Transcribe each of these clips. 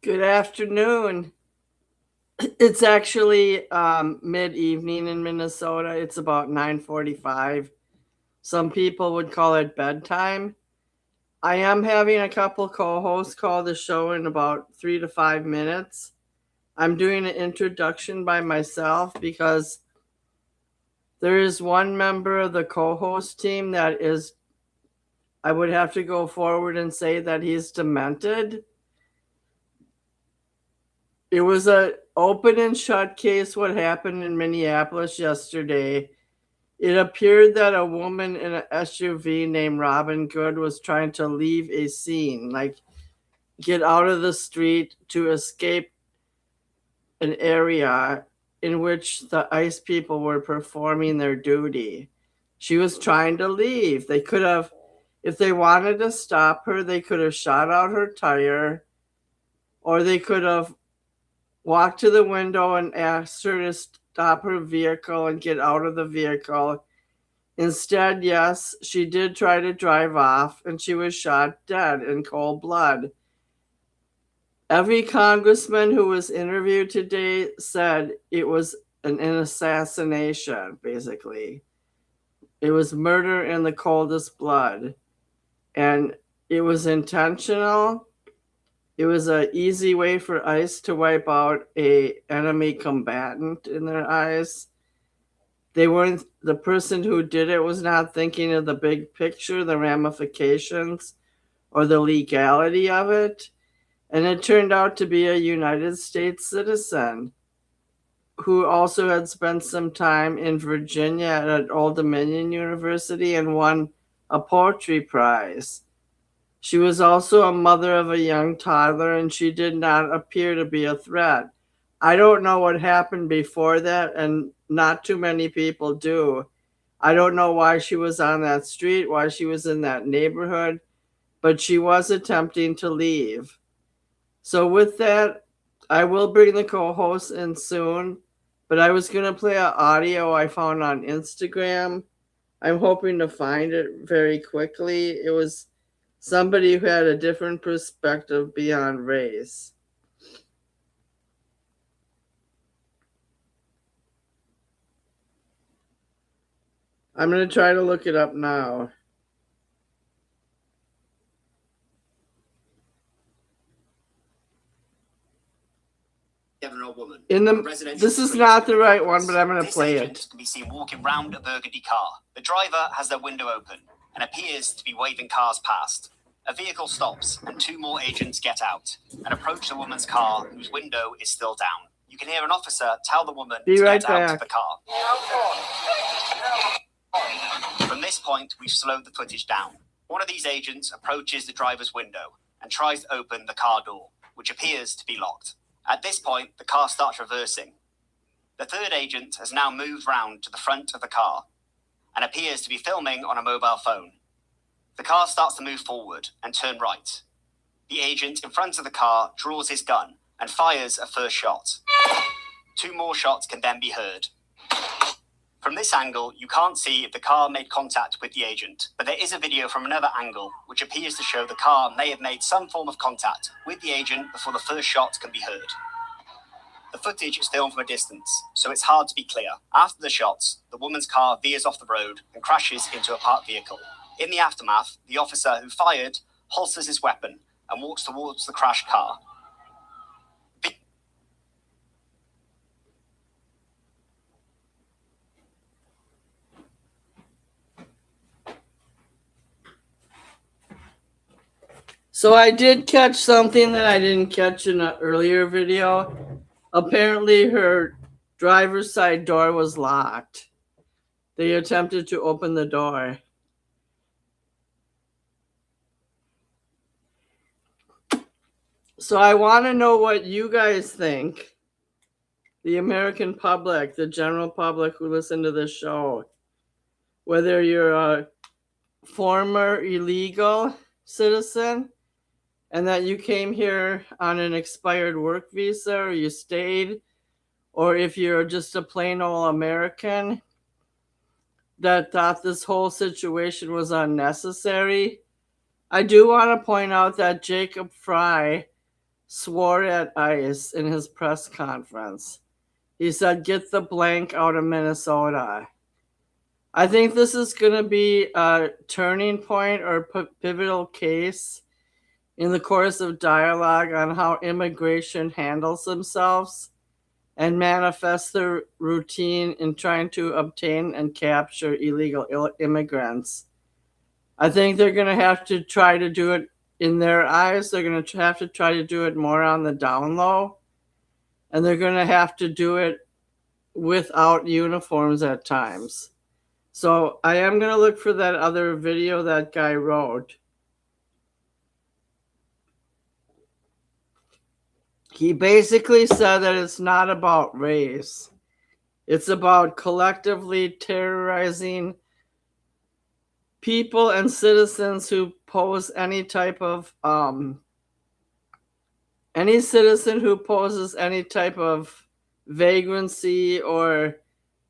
Good afternoon. It's actually mid-evening in Minnesota. It's about 9:45. Some people would call it bedtime. I am having a couple co-hosts call the show in about 3 to 5 minutes. I'm doing an introduction by myself because there is one member of the co-host team that is, I would have to go forward and say that he's demented. It was a open and shut case what happened in Minneapolis yesterday. It appeared that a woman in an SUV named Robin Good was trying to leave a scene, like get out of the street to escape an area in which the ICE people were performing their duty. She was trying to leave. They could have, if they wanted to stop her, they could have shot out her tire, or they could have walked to the window and asked her to stop her vehicle and get out of the vehicle. Instead, yes, she did try to drive off and she was shot dead in cold blood. Every congressman who was interviewed today said it was an assassination, basically. It was murder in the coldest blood. And it was intentional. It was an easy way for ICE to wipe out an enemy combatant in their eyes. They weren't, the person who did it was not thinking of the big picture, the ramifications, or the legality of it. And it turned out to be a United States citizen who also had spent some time in Virginia at Old Dominion University and won a poetry prize. She was also a mother of a young toddler, and she did not appear to be a threat. I don't know what happened before that, and not too many people do. I don't know why she was on that street, why she was in that neighborhood, but she was attempting to leave. So with that, I will bring the co-host in soon, but I was going to play an audio I found on Instagram. I'm hoping to find it very quickly. It was somebody who had a different perspective beyond race. I'm going to try to look it up now. Woman. This is not the right one, but I'm going to play it. Can be seen walking round a burgundy car. The driver has their window open and appears to be waving cars past. A vehicle stops and two more agents get out and approach the woman's car, whose window is still down. You can hear an officer tell the woman to get out of the car. From this point, we've slowed the footage down. One of these agents approaches the driver's window and tries to open the car door, which appears to be locked. At this point, the car starts reversing. The third agent has now moved round to the front of the car and appears to be filming on a mobile phone. The car starts to move forward and turn right. The agent in front of the car draws his gun and fires a first shot. Two more shots can then be heard. From this angle, you can't see if the car made contact with the agent, but there is a video from another angle which appears to show the car may have made some form of contact with the agent before the first shot can be heard. The footage is filmed from a distance, so it's hard to be clear. After the shots, the woman's car veers off the road and crashes into a parked vehicle. In the aftermath, the officer who fired holsters his weapon and walks towards the crashed car. So I did catch something that I didn't catch in an earlier video. Apparently her driver's side door was locked. They attempted to open the door. So I want to know what you guys think. The American public, the general public who listen to this show. Whether you're a former illegal citizen and that you came here on an expired work visa or you stayed, or if you're just a plain old American that thought this whole situation was unnecessary. I do want to point out that Jacob Fry swore at ICE in his press conference. He said, "Get the blank out of Minnesota." I think this is going to be a turning point or pivotal case in the course of dialogue on how immigration handles themselves and manifests their routine in trying to obtain and capture illegal immigrants. I think they're going to have to try to do it in their eyes. They're going to have to try to do it more on the down low. And they're going to have to do it without uniforms at times. So I am going to look for that other video that guy wrote. He basically said that it's not about race. It's about collectively terrorizing people and citizens who pose any type of any citizen who poses any type of vagrancy or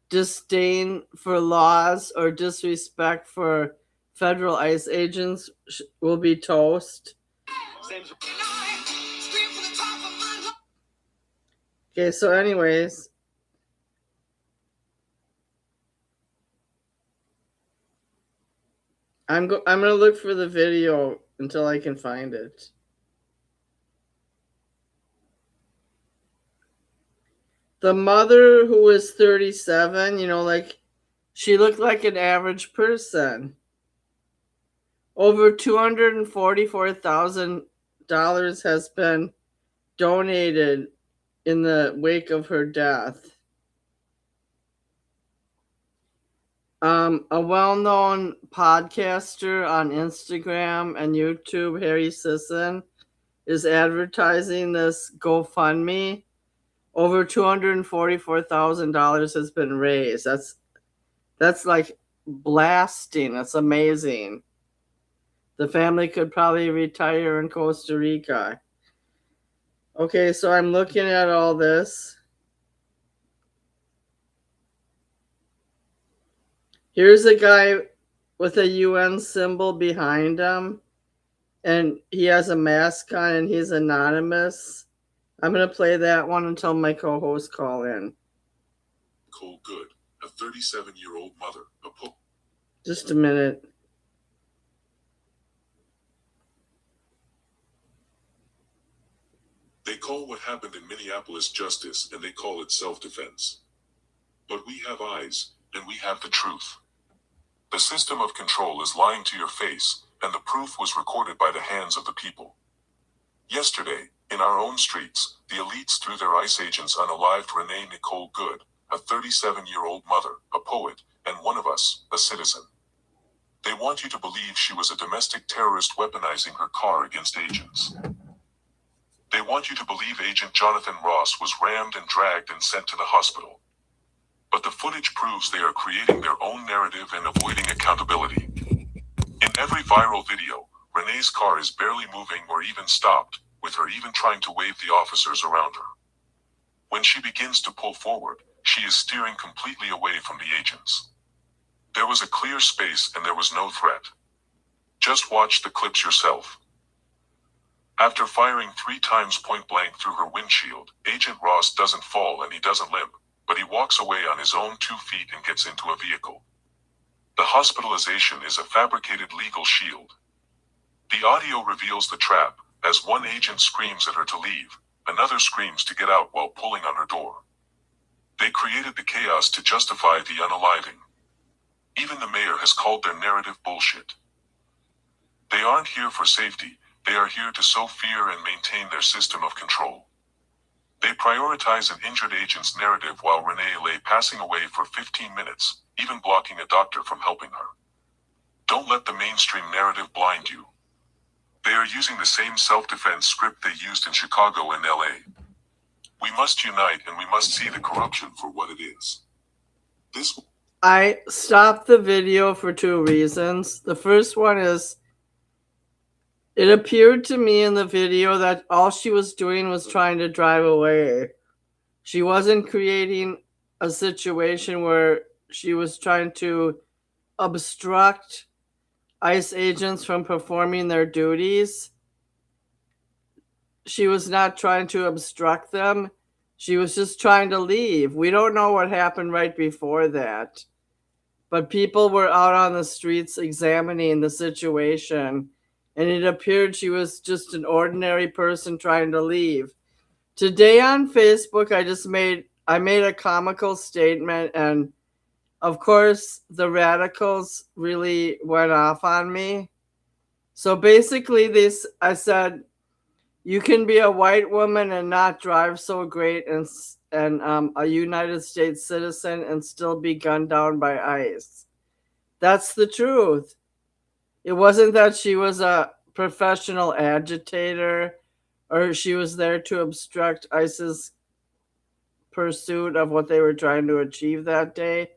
disdain for laws or disrespect for federal ICE agents will be toast. Okay, so anyways, I'm gonna look for the video until I can find it. The mother, who was 37, like she looked like an average person. Over $244,000 has been donated in the wake of her death. A well-known podcaster on Instagram and YouTube, Harry Sisson, is advertising this GoFundMe. Over $244,000 has been raised. That's like blasting. That's amazing. The family could probably retire in Costa Rica. Okay, so I'm looking at all this. Here's a guy with a UN symbol behind him, and he has a mask on, and he's anonymous. I'm going to play that one until my co-hosts call in. Nicole Good, a 37-year-old mother. Just a minute. They call what happened in Minneapolis justice, and they call it self-defense. But we have eyes, and we have the truth. The system of control is lying to your face, and the proof was recorded by the hands of the people. Yesterday, in our own streets, the elites threw their ICE agents unalived Renee Nicole Good, a 37-year-old mother, a poet, and one of us, a citizen. They want you to believe she was a domestic terrorist weaponizing her car against agents. They want you to believe Agent Jonathan Ross was rammed and dragged and sent to the hospital. But the footage proves they are creating their own narrative and avoiding accountability. In every viral video, Renee's car is barely moving or even stopped, with her even trying to wave the officers around her. When she begins to pull forward, she is steering completely away from the agents. There was a clear space and there was no threat. Just watch the clips yourself. After firing 3 times point blank through her windshield, Agent Ross doesn't fall and he doesn't limp, but he walks away on his own 2 feet and gets into a vehicle. The hospitalization is a fabricated legal shield. The audio reveals the trap, as one agent screams at her to leave, another screams to get out while pulling on her door. They created the chaos to justify the unaliving. Even the mayor has called their narrative bullshit. They aren't here for safety, they are here to sow fear and maintain their system of control. They prioritize an injured agent's narrative while Renee lay passing away for 15 minutes, even blocking a doctor from helping her. Don't let the mainstream narrative blind you. They are using the same self-defense script they used in Chicago and LA. We must unite and we must see the corruption for what it is. I stopped the video for 2 reasons. The first one is, it appeared to me in the video that all she was doing was trying to drive away. She wasn't creating a situation where she was trying to obstruct ICE agents from performing their duties. she was not trying to obstruct them. She was just trying to leave. We don't know what happened right before that. But people were out on the streets examining the situation, and it appeared she was just an ordinary person trying to leave. Today on Facebook, I made a comical statement, and of course the radicals really went off on me. So basically I said, you can be a white woman and not drive so great, and a United States citizen and still be gunned down by ICE. That's the truth. It wasn't that she was a professional agitator or she was there to obstruct ICE's pursuit of what they were trying to achieve that day.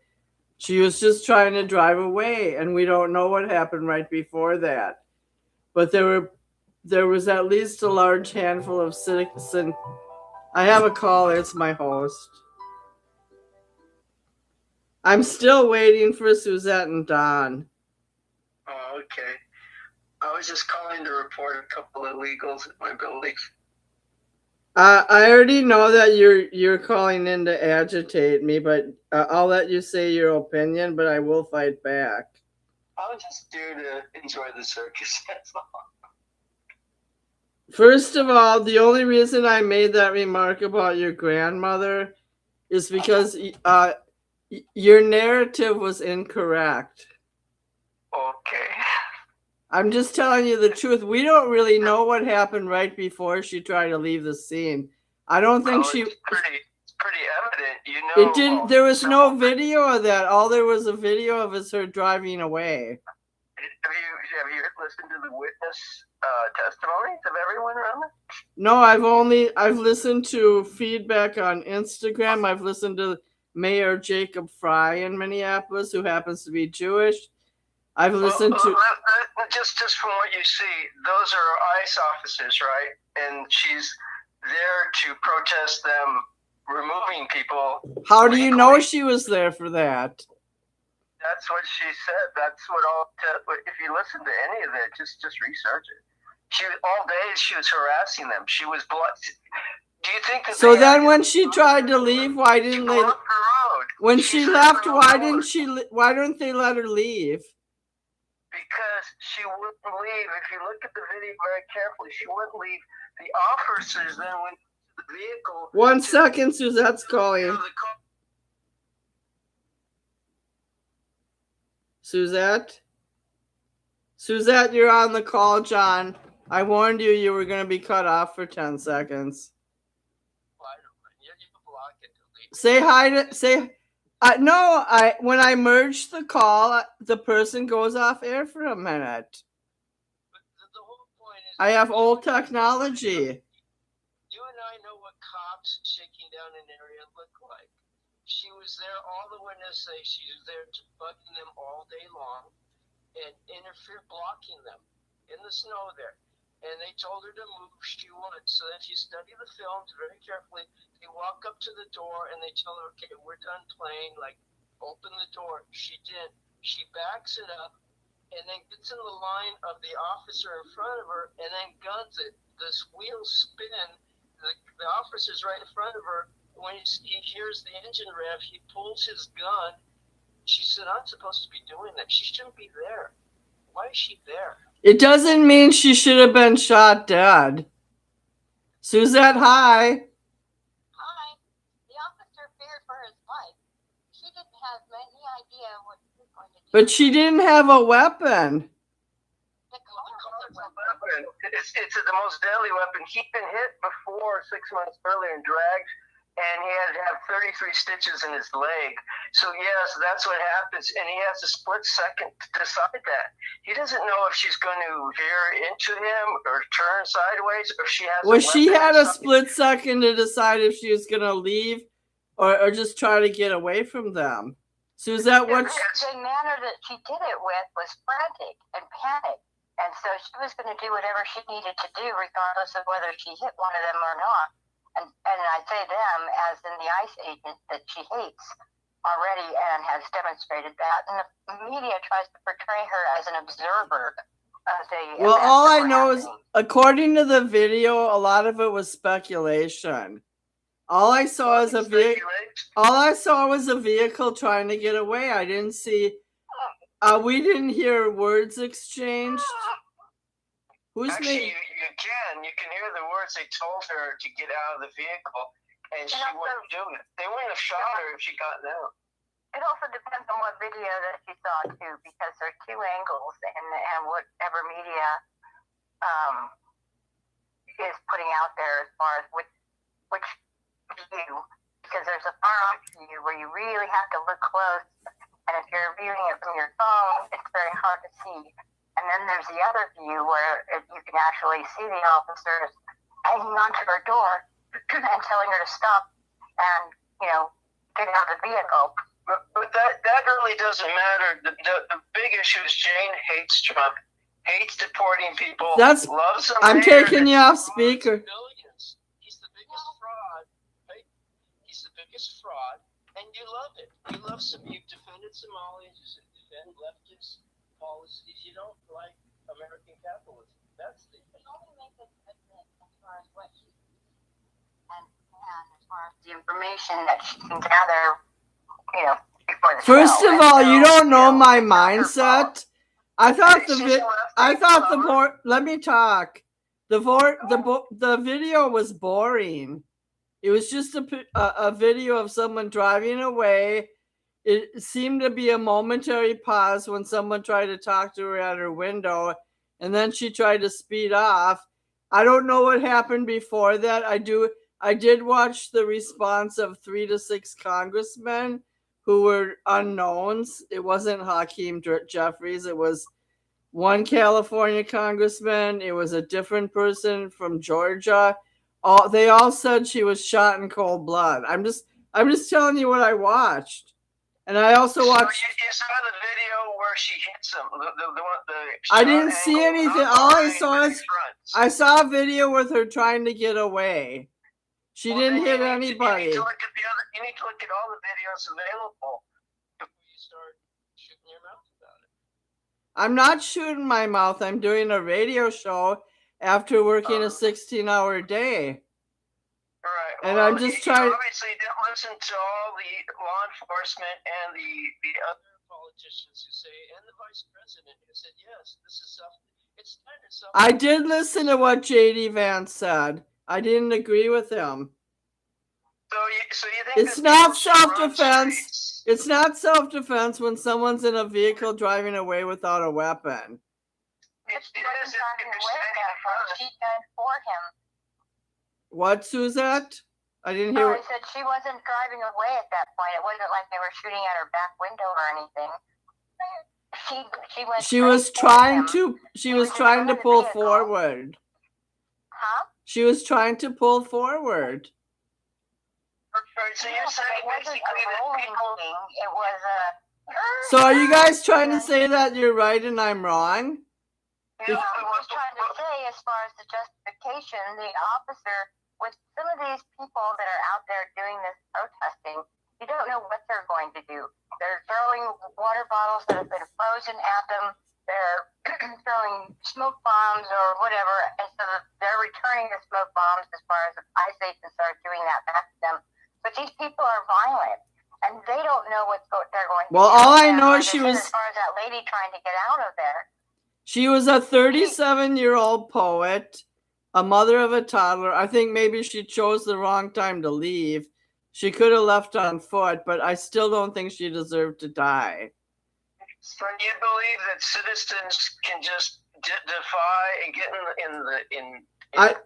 She was just trying to drive away, and we don't know what happened right before that. But there was at least a large handful of citizens. I have a call. It's my host. I'm still waiting for Suzette and Don. Oh, okay. I was just calling to report a couple of illegals at my building. I already know that you're calling in to agitate me, but I'll let you say your opinion, but I will fight back. I was just there to enjoy the circus. That's all. First of all, the only reason I made that remark about your grandmother is because your narrative was incorrect. Okay. I'm just telling you the truth. We don't really know what happened right before she tried to leave the scene. I don't think It's pretty evident, you know. It didn't. There was no video of that. All there was a video of is her driving away. Have you listened to the witness testimonies of everyone around it? No, I've listened to feedback on Instagram. I've listened to Mayor Jacob Fry in Minneapolis, who happens to be Jewish. I've listened to just from what you see, those are ICE officers, right? And she's there to protest them removing people. How do you know she was there for that? That's what she said. That's what if you listen to any of it, just research it. All day she was harassing them. She was Do you think that so then when she tried to leave, why didn't they? When she left, why don't they let her leave? Because she wouldn't leave. If you look at the video very carefully, she wouldn't leave. The officers then went to the vehicle. 1 second, Suzette's calling. Suzette? Suzette, you're on the call, John. I warned you were going to be cut off for 10 seconds. Say hi to... No, when I merge the call, the person goes off air for a minute. But the whole point is, I have old technology. You and I know what cops shaking down an area look like. She was there, all the witnesses say she was there bugging them all day long and blocking them in the snow there. And they told her to move, she wouldn't. So then she studied the films very carefully. They walk up to the door and they tell her, okay, we're done playing, like, open the door. She didn't. She backs it up and then gets in the line of the officer in front of her and then guns it. This wheels spin. The officer's right in front of her. When he hears the engine rev, he pulls his gun. She said, I'm supposed to be doing that. She shouldn't be there. Why is she there? It doesn't mean she should have been shot dead. Suzette, hi. Hi. The officer feared for his life. She didn't have any idea what he was going to do. But she didn't have a weapon. The car was a weapon. Weapon. It's the most deadly weapon. He'd been hit before 6 months earlier and dragged, and he had to have 33 stitches in his leg. So yes, that's what happens, and he has a split second to decide that. He doesn't know if she's going to veer into him or turn sideways, or if she has. Well, she had a split second to decide if she was going to leave or just try to get away from them. Suzette, The manner that she did it with was frantic and panicked. And so she was going to do whatever she needed to do, regardless of whether she hit one of them or not. And I say them as in the ICE agent that she hates already and has demonstrated that. And the media tries to portray her as an observer Well, all I know is, according to the video, a lot of it was speculation. All I saw was a vehicle. All I saw was a vehicle trying to get away. I didn't see. We didn't hear words exchanged. Who's Actually, you can hear the words they told her to get out of the vehicle, and she wouldn't do it. They wouldn't have shot her if she got out. It also depends on what video that you saw too, because there are two angles, and whatever media is putting out there as far as which view, because there's a far off view where you really have to look close, and if you're viewing it from your phone, it's very hard to see. And then there's the other view where you can actually see the officers hanging onto her door and telling her to stop and, get out of the vehicle. But that really doesn't matter. The big issue is Jane hates Trump, hates deporting people, loves them. I'm taking you off speaker. He's the biggest fraud. Right? He's the biggest fraud, and you love it. You love you've defended Somalis, you defend leftist policies. You don't like American capitalism. That's the thing. Only make it as far as what she and as far as the information that she can gather, before the First show. of all, you don't know my mindset. I thought let me talk. The video was boring. It was just a video of someone driving away. It seemed to be a momentary pause when someone tried to talk to her at her window, and then she tried to speed off. I don't know what happened before that. I did watch the response of 3 to 6 congressmen who were unknowns. It wasn't Hakeem Jeffries. It was one California congressman. It was a different person from Georgia. They all said she was shot in cold blood. I'm just telling you what I watched. And I also watched. So you saw the video where she hits him. I didn't see anything. All I saw is I saw a video with her trying to get away. She didn't hit anybody. You need to look at all the videos available before you start shooting your mouth about it. I'm not shooting my mouth. I'm doing a radio show after working a 16-hour day. Right. And I'm just trying. Obviously, didn't listen to all the law enforcement and the other politicians who say, and the vice president who said, yes, this is stuff. It's kind of stuff. I did listen to what J.D. Vance said. I didn't agree with him. So you think it's not self-defense? It's not self-defense when someone's in a vehicle driving away without a weapon. It is. She died for him. What, Suzette? I didn't hear. I said she wasn't driving away at that point. It wasn't like they were shooting at her back window or anything. She was trying to pull forward. Huh? She was trying to pull forward. So you're saying basically that people. It was So are you guys trying to say that you're right and I'm wrong? No, I was trying to say, as far as the justification, the officer, with some of these people that are out there doing this protesting, you don't know what they're going to do. They're throwing water bottles that have been frozen at them. They're throwing smoke bombs or whatever, and so they're returning the smoke bombs as far as they can start doing that back to them. But these people are violent, and they don't know what they're going to do. Well, all I know is she was... As far as that lady trying to get out of there. She was a 37-year-old poet, a mother of a toddler. I think maybe she chose the wrong time to leave. She could have left on foot, but I still don't think she deserved to die. So you believe that citizens can just defy and get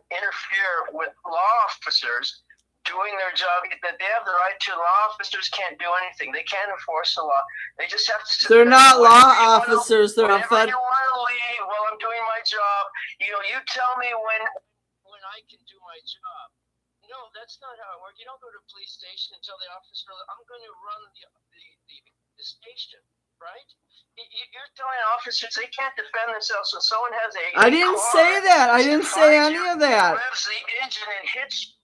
interfere with law officers doing their job, that they have the right to? Law officers can't do anything. They can't enforce the law. They just have to. They're not law officers. They're whenever you want to leave while I'm doing my job, you tell me when I can do my job. No, that's not how it works. You don't go to a police station and tell the officer, I'm going to run the station, right? You're telling officers they can't defend themselves when someone has a I didn't say that. I didn't say any of that. Revs the engine and hits.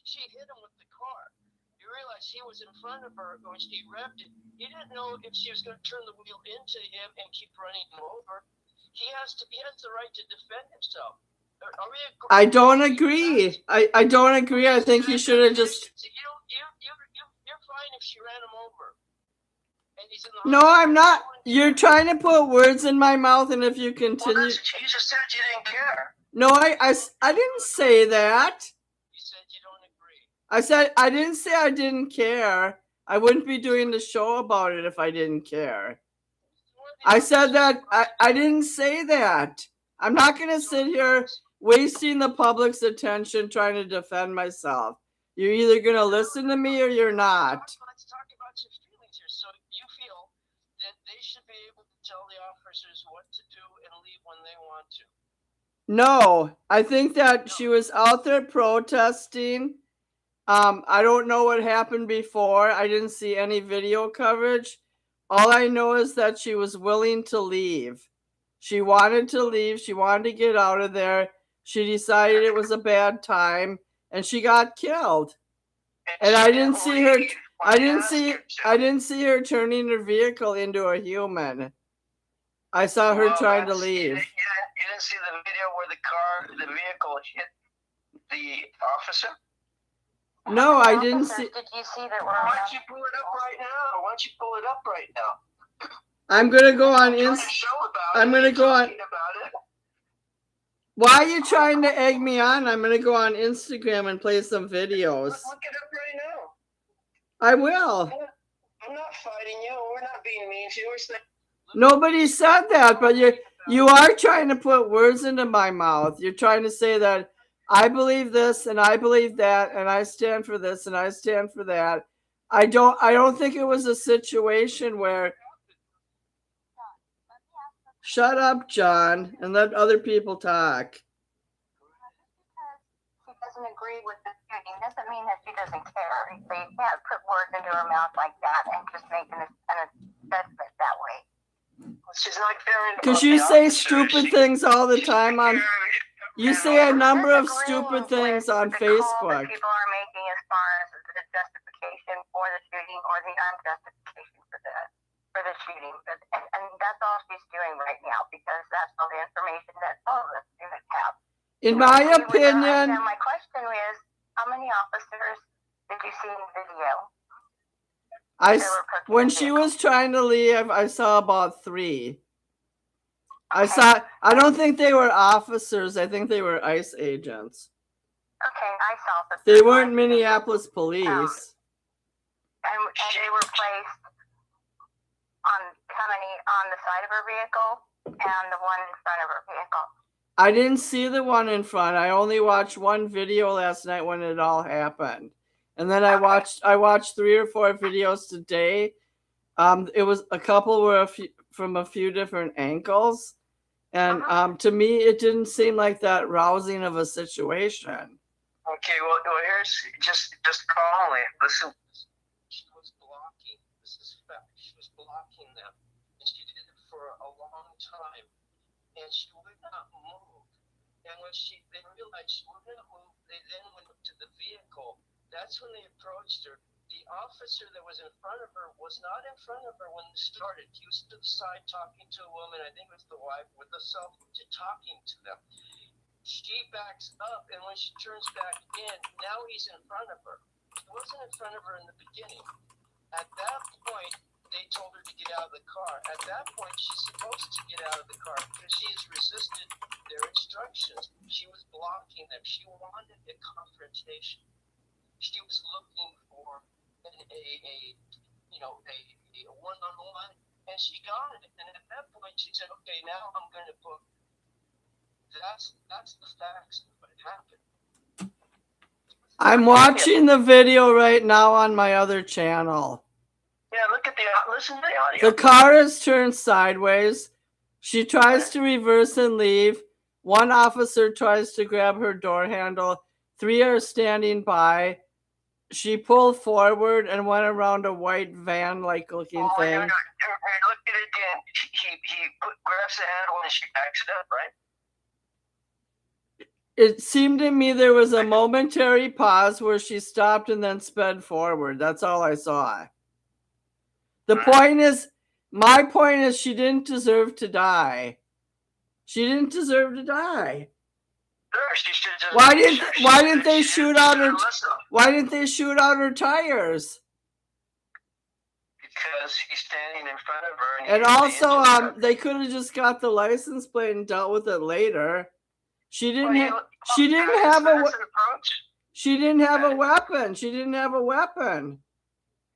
She hit him with the car. You realize he was in front of her when she revved it. He didn't know if she was going to turn the wheel into him and keep running him over. He has the right to defend himself. I don't agree. I don't agree. I think he should have just. You're fine if she ran him over. And he's in the No, I'm not. You're trying to put words in my mouth, and if you continue. Well, you just said you didn't care. No, I didn't say that. You said you don't agree. I said I didn't say I didn't care. I wouldn't be doing the show about it if I didn't care. I said that I didn't say that. I'm not going to sit here wasting the public's attention trying to defend myself. You're either going to listen to me or you're not. Let's talk about your feelings here. So you feel that they should be able to tell the officers what to do and leave when they want to? No, I think that she was out there protesting. I don't know what happened before. I didn't see any video coverage. All I know is that she was willing to leave. She wanted to leave. She wanted to get out of there. She decided it was a bad time, and she got killed. And I didn't see her. I didn't see her turning her vehicle into a human. I saw her trying to leave. You didn't see the video where the vehicle hit the officer? No, I didn't see. Did you see that? Why don't you pull it up right now? I'm gonna go on I'm gonna go on. Why are you trying to egg me on? I'm gonna go on Instagram and play some videos. Look it up right now. I will. I'm not fighting you. We're not being mean to you. We're saying. Nobody said that, but you are trying to put words into my mouth. You're trying to say that I believe this and I believe that and I stand for this and I stand for that. I don't think it was a situation where. Shut up, John, and let other people talk. She doesn't agree with the shooting doesn't mean that she doesn't care. They can't put words into her mouth like that and just make an assessment that way. She's not caring. Because you say stupid things all the time on. You say a number of stupid things on Facebook. People are making as far as the justification for the shooting or the unjustification for the shooting, and that's all she's doing right now because that's all the information that all of us students have. In my opinion, my question is, how many officers did you see in the video? When she was trying to leave, I saw about 3. Okay. I don't think they were officers. I think they were ICE agents. Okay, I saw the. They weren't Minneapolis police. And they were placed on the side of her vehicle and the one in front of her vehicle. I didn't see the one in front. I only watched one video last night when it all happened. And then I watched 3 or 4 videos today. It was a couple were from a few different angles. And to me, it didn't seem like that rousing of a situation. Okay, well here's just calmly. Listen. She was blocking. This is fact. She was blocking them. And she did it for a long time. And she would not move. And when they realized she would not move, they then went up to the vehicle. That's when they approached her. The officer that was in front of her was not in front of her when it started. He was to the side talking to a woman, I think it was the wife, with a cell phone, talking to them. She backs up, and when she turns back in, now he's in front of her. He wasn't in front of her in the beginning. At that point, they told her to get out of the car. At that point, she's supposed to get out of the car because she has resisted their instructions. She was blocking them. She wanted a confrontation. She was looking for a one-on-one, and she got it. And at that point, she said, "Okay, now I'm going to put." That's the facts of what happened. I'm watching the video right now on my other channel. Yeah, listen to the audio. The car is turned sideways. She tries to reverse and leave. One officer tries to grab her door handle. 3 are standing by. She pulled forward and went around a white van-like looking thing. Look at it again. He grabs the handle and she backs it up, right? It seemed to me there was a momentary pause where she stopped and then sped forward. That's all I saw. My point is she didn't deserve to die. She didn't deserve to die. Sure, she should have just. Why Why didn't they shoot out her? Why didn't they shoot out her tires? Because he's standing in front of her. And also, they could have just got the license plate and dealt with it later. She didn't. She didn't have a. She didn't have a weapon. She didn't have a weapon.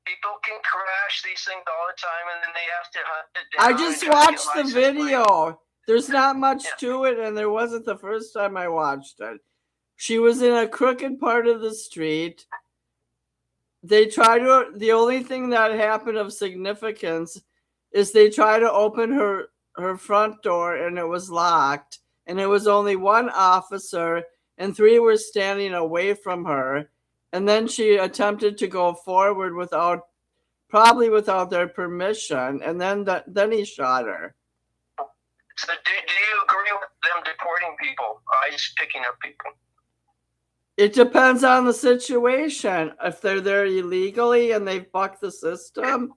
People can crash these things all the time, and then they have to hunt it down. I just watched the video. There's not much to it, and there wasn't the first time I watched it. She was in a crooked part of the street. They try to. The only thing that happened of significance is they try to open her front door, and it was locked. And it was only one officer, and 3 were standing away from her. And then she attempted to go forward probably without their permission. And then he shot her. So do you agree with them deporting people? ICE picking up people? It depends on the situation. If they're there illegally and they've bucked the system,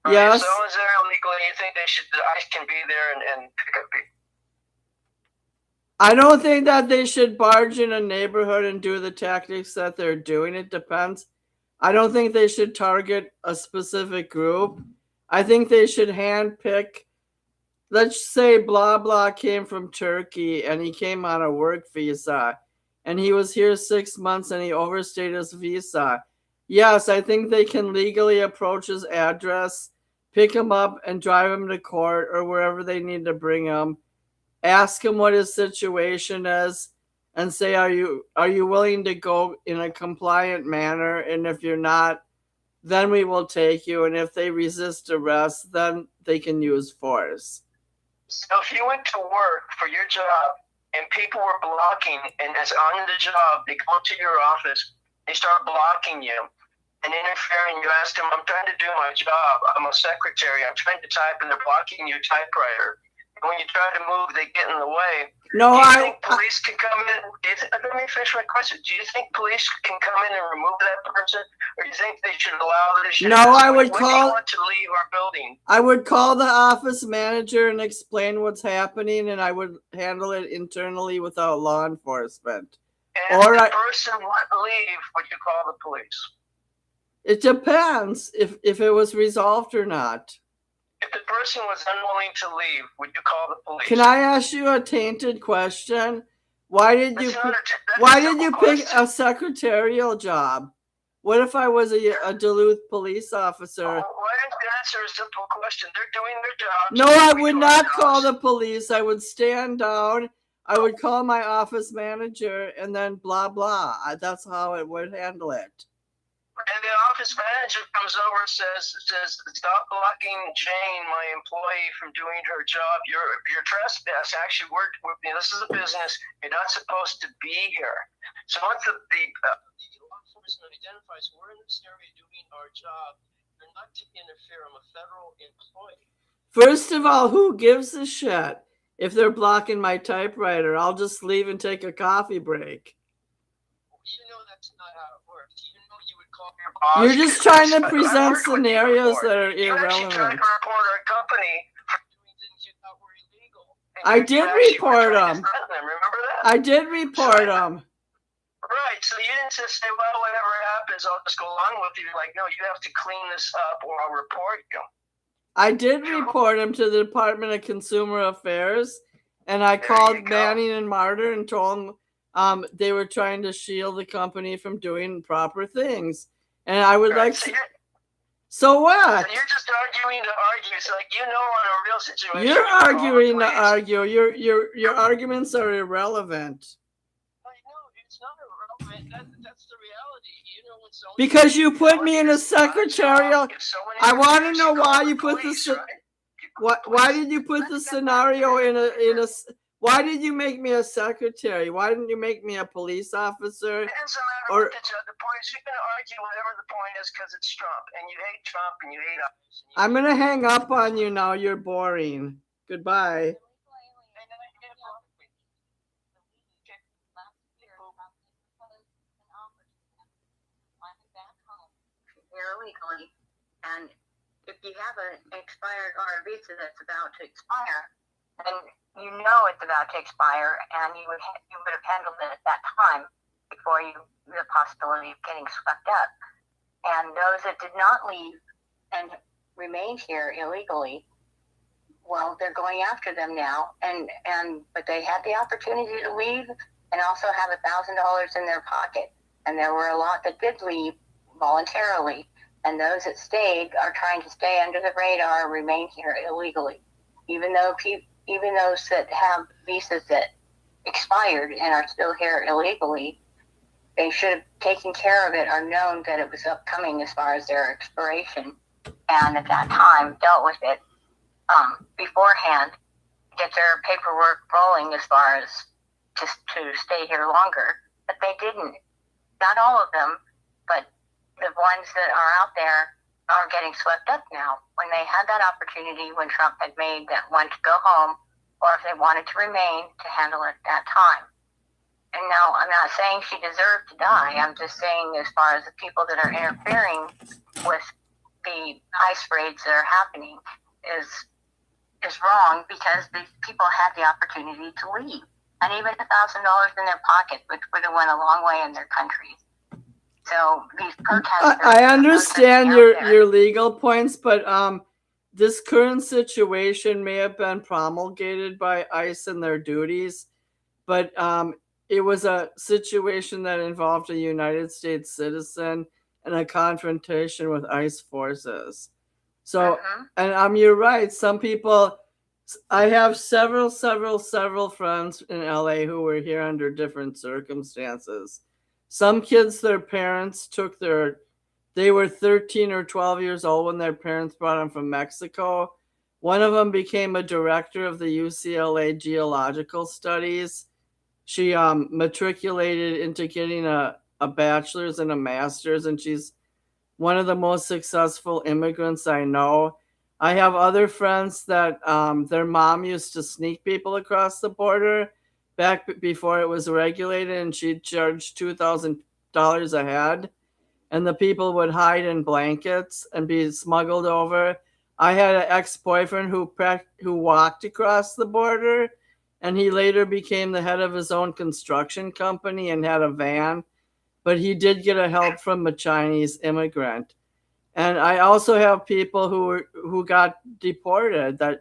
yes. If someone's there illegally, you think the ICE can be there and pick up people? I don't think that they should barge in a neighborhood and do the tactics that they're doing. It depends. I don't think they should target a specific group. I think they should handpick. Let's say blah blah came from Turkey and he came on a work visa and he was here 6 months and he overstayed his visa. Yes, I think they can legally approach his address, pick him up and drive him to court or wherever they need to bring him. Ask him what his situation is and say, are you willing to go in a compliant manner? And if you're not, then we will take you. And if they resist arrest, then they can use force. So if you went to work for your job and people were blocking, and as on the job, they come to your office, they start blocking you and interfering, you ask them, I'm trying to do my job. I'm a secretary. I'm trying to type, and they're blocking your typewriter. When you try to move, they get in the way. No, do you think police can come in? Let me finish my question. Do you think police can come in and remove that person, or do you think they should allow this? No, I would when call. Do you want to leave our building? I would call the office manager and explain what's happening, and I would handle it internally without law enforcement. And if the person wouldn't leave, would you call the police? It depends if it was resolved or not. If the person was unwilling to leave, would you call the police? Can I ask you a tainted question? Why did you pick a secretarial job? What if I was a Duluth police officer? Why didn't you answer a simple question? They're doing their job. No, I would not call the police. I would stand down. I would call my office manager and then blah, blah. That's how I would handle it. And the office manager comes over and says, stop blocking Jane, my employee, from doing her job. You're trespass. Actually, this is a business. You're not supposed to be here. So once the law enforcement identifies we're in this area doing our job, you're not to interfere. I'm a federal employee. First of all, who gives a shit if they're blocking my typewriter? I'll just leave and take a coffee break. You know that's not how it works. You know you would call your boss. You're just trying to present scenarios that are irrelevant. You tried to report our company for doing things you thought were illegal. I did report them. Remember that? I did report them. Right. So you didn't just say, well, whatever happens, I'll just go along with you. Like, no, you have to clean this up or I'll report you. I did report him to the Department of Consumer Affairs, and I called Manning and Martyr and told them they were trying to shield the company from doing proper things. And I would like to... So what? So you're just arguing to argue. It's like, on a real situation. You're arguing to argue. Your arguments are irrelevant. No, it's not irrelevant. That's the reality. Because you put me in a secretarial... I want to know why you put this... Why did you put the scenario in a... Why did you make me a secretary? Why didn't you make me a police officer? It doesn't matter what the point is. You can argue whatever the point is because it's Trump. And you hate Trump and you hate us. I'm going to hang up on you now. You're boring. Goodbye. Illegally, and if you have an expired or a visa that's about to expire, then you know it's about to expire, and you would have handled it at that time before the possibility of getting swept up. And those that did not leave and remained here illegally, well, they're going after them now, but they had the opportunity to leave and also have $1,000 in their pocket. And there were a lot that did leave voluntarily, and those that stayed are trying to stay under the radar, remain here illegally, even those that have visas that expired and are still here illegally. They should have taken care of it or known that it was upcoming as far as their expiration, and at that time dealt with it beforehand, get their paperwork rolling as far as just to stay here longer. But they didn't. Not all of them, but the ones that are out there are getting swept up now. When they had that opportunity, when Trump had made that one to go home, or if they wanted to remain, to handle it at that time. And now, I'm not saying she deserved to die. I'm just saying, as far as the people that are interfering with the ICE raids that are happening, is wrong, because these people had the opportunity to leave, and even $1,000 in their pocket, which would have went a long way in their countries. So these protesters. I understand your legal points, but this current situation may have been promulgated by ICE and their duties, but it was a situation that involved a United States citizen and a confrontation with ICE forces. So, and you're right. Some people, I have several friends in LA who were here under different circumstances. Some kids, their parents they were 13 or 12 years old when their parents brought them from Mexico. One of them became a director of the UCLA Geological Studies. She matriculated into getting a bachelor's and a master's, and she's one of the most successful immigrants I know. I have other friends that their mom used to sneak people across the border back before it was regulated, and she'd charge $2,000 a head, and the people would hide in blankets and be smuggled over. I had an ex-boyfriend who walked across the border, and he later became the head of his own construction company and had a van, but he did get a help from a Chinese immigrant. And I also have people who got deported. That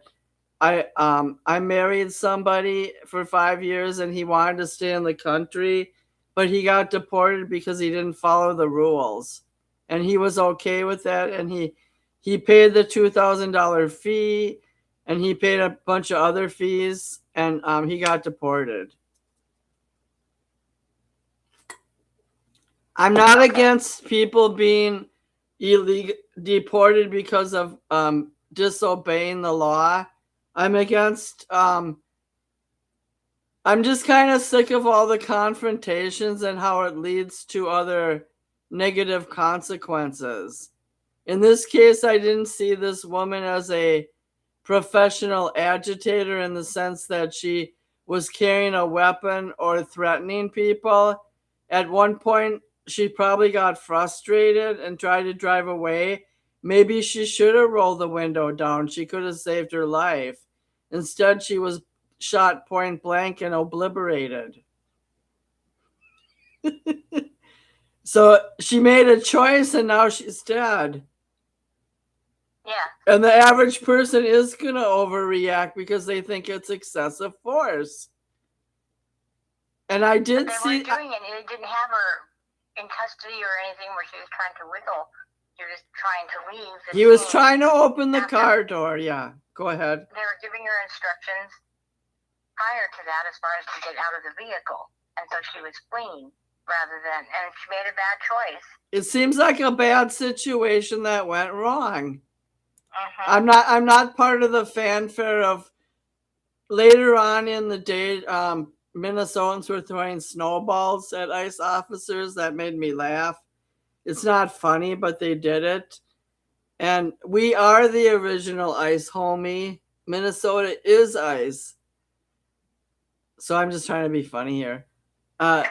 I married somebody for 5 years, and he wanted to stay in the country, but he got deported because he didn't follow the rules, and he was okay with that. And he paid the $2,000 fee, and he paid a bunch of other fees, and he got deported. I'm not against people being deported because of disobeying the law. I'm against I'm just kind of sick of all the confrontations and how it leads to other negative consequences. In this case, I didn't see this woman as a professional agitator in the sense that she was carrying a weapon or threatening people. At one point, she probably got frustrated and tried to drive away. Maybe she should have rolled the window down. She could have saved her life. Instead, she was shot point blank and obliterated. So she made a choice, and now she's dead. Yeah. And the average person is going to overreact because they think it's excessive force. And I did see. They weren't doing it. They didn't have her in custody or anything where she was trying to wiggle. You're just trying to leave. He was trying to open the car door. Yeah, go ahead. They were giving her instructions prior to that as far as to get out of the vehicle. And so she was fleeing and she made a bad choice. It seems like a bad situation that went wrong. I'm not part of the fanfare of later on in the day, Minnesotans were throwing snowballs at ICE officers. That made me laugh. It's not funny, but they did it. And we are the original ICE, homie. Minnesota is ICE. So I'm just trying to be funny here. Okay.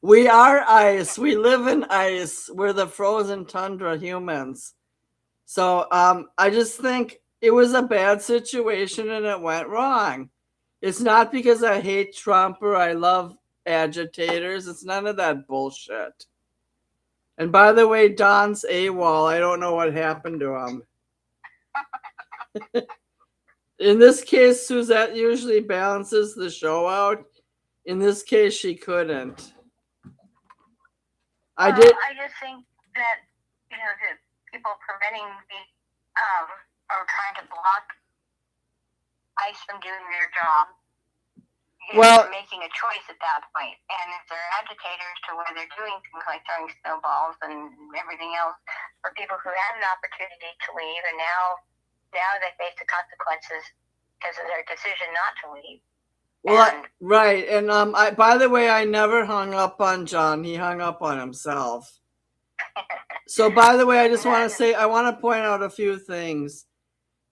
We are ICE. We live in ICE. We're the frozen tundra humans. So I just think it was a bad situation and it went wrong. It's not because I hate Trump or I love agitators. It's none of that bullshit. And by the way, Don's AWOL. I don't know what happened to him. In this case, Suzette usually balances the show out. In this case, she couldn't. I just think that, the people preventing the, or trying to block ICE from doing their job, they're making a choice at that point. And if they're agitators to where they're doing things like throwing snowballs and everything else, for people who had an opportunity to leave, and now they face the consequences because of their decision not to leave. Well, right. And by the way, I never hung up on John. He hung up on himself. So by the way, I just want to say, I want to point out a few things.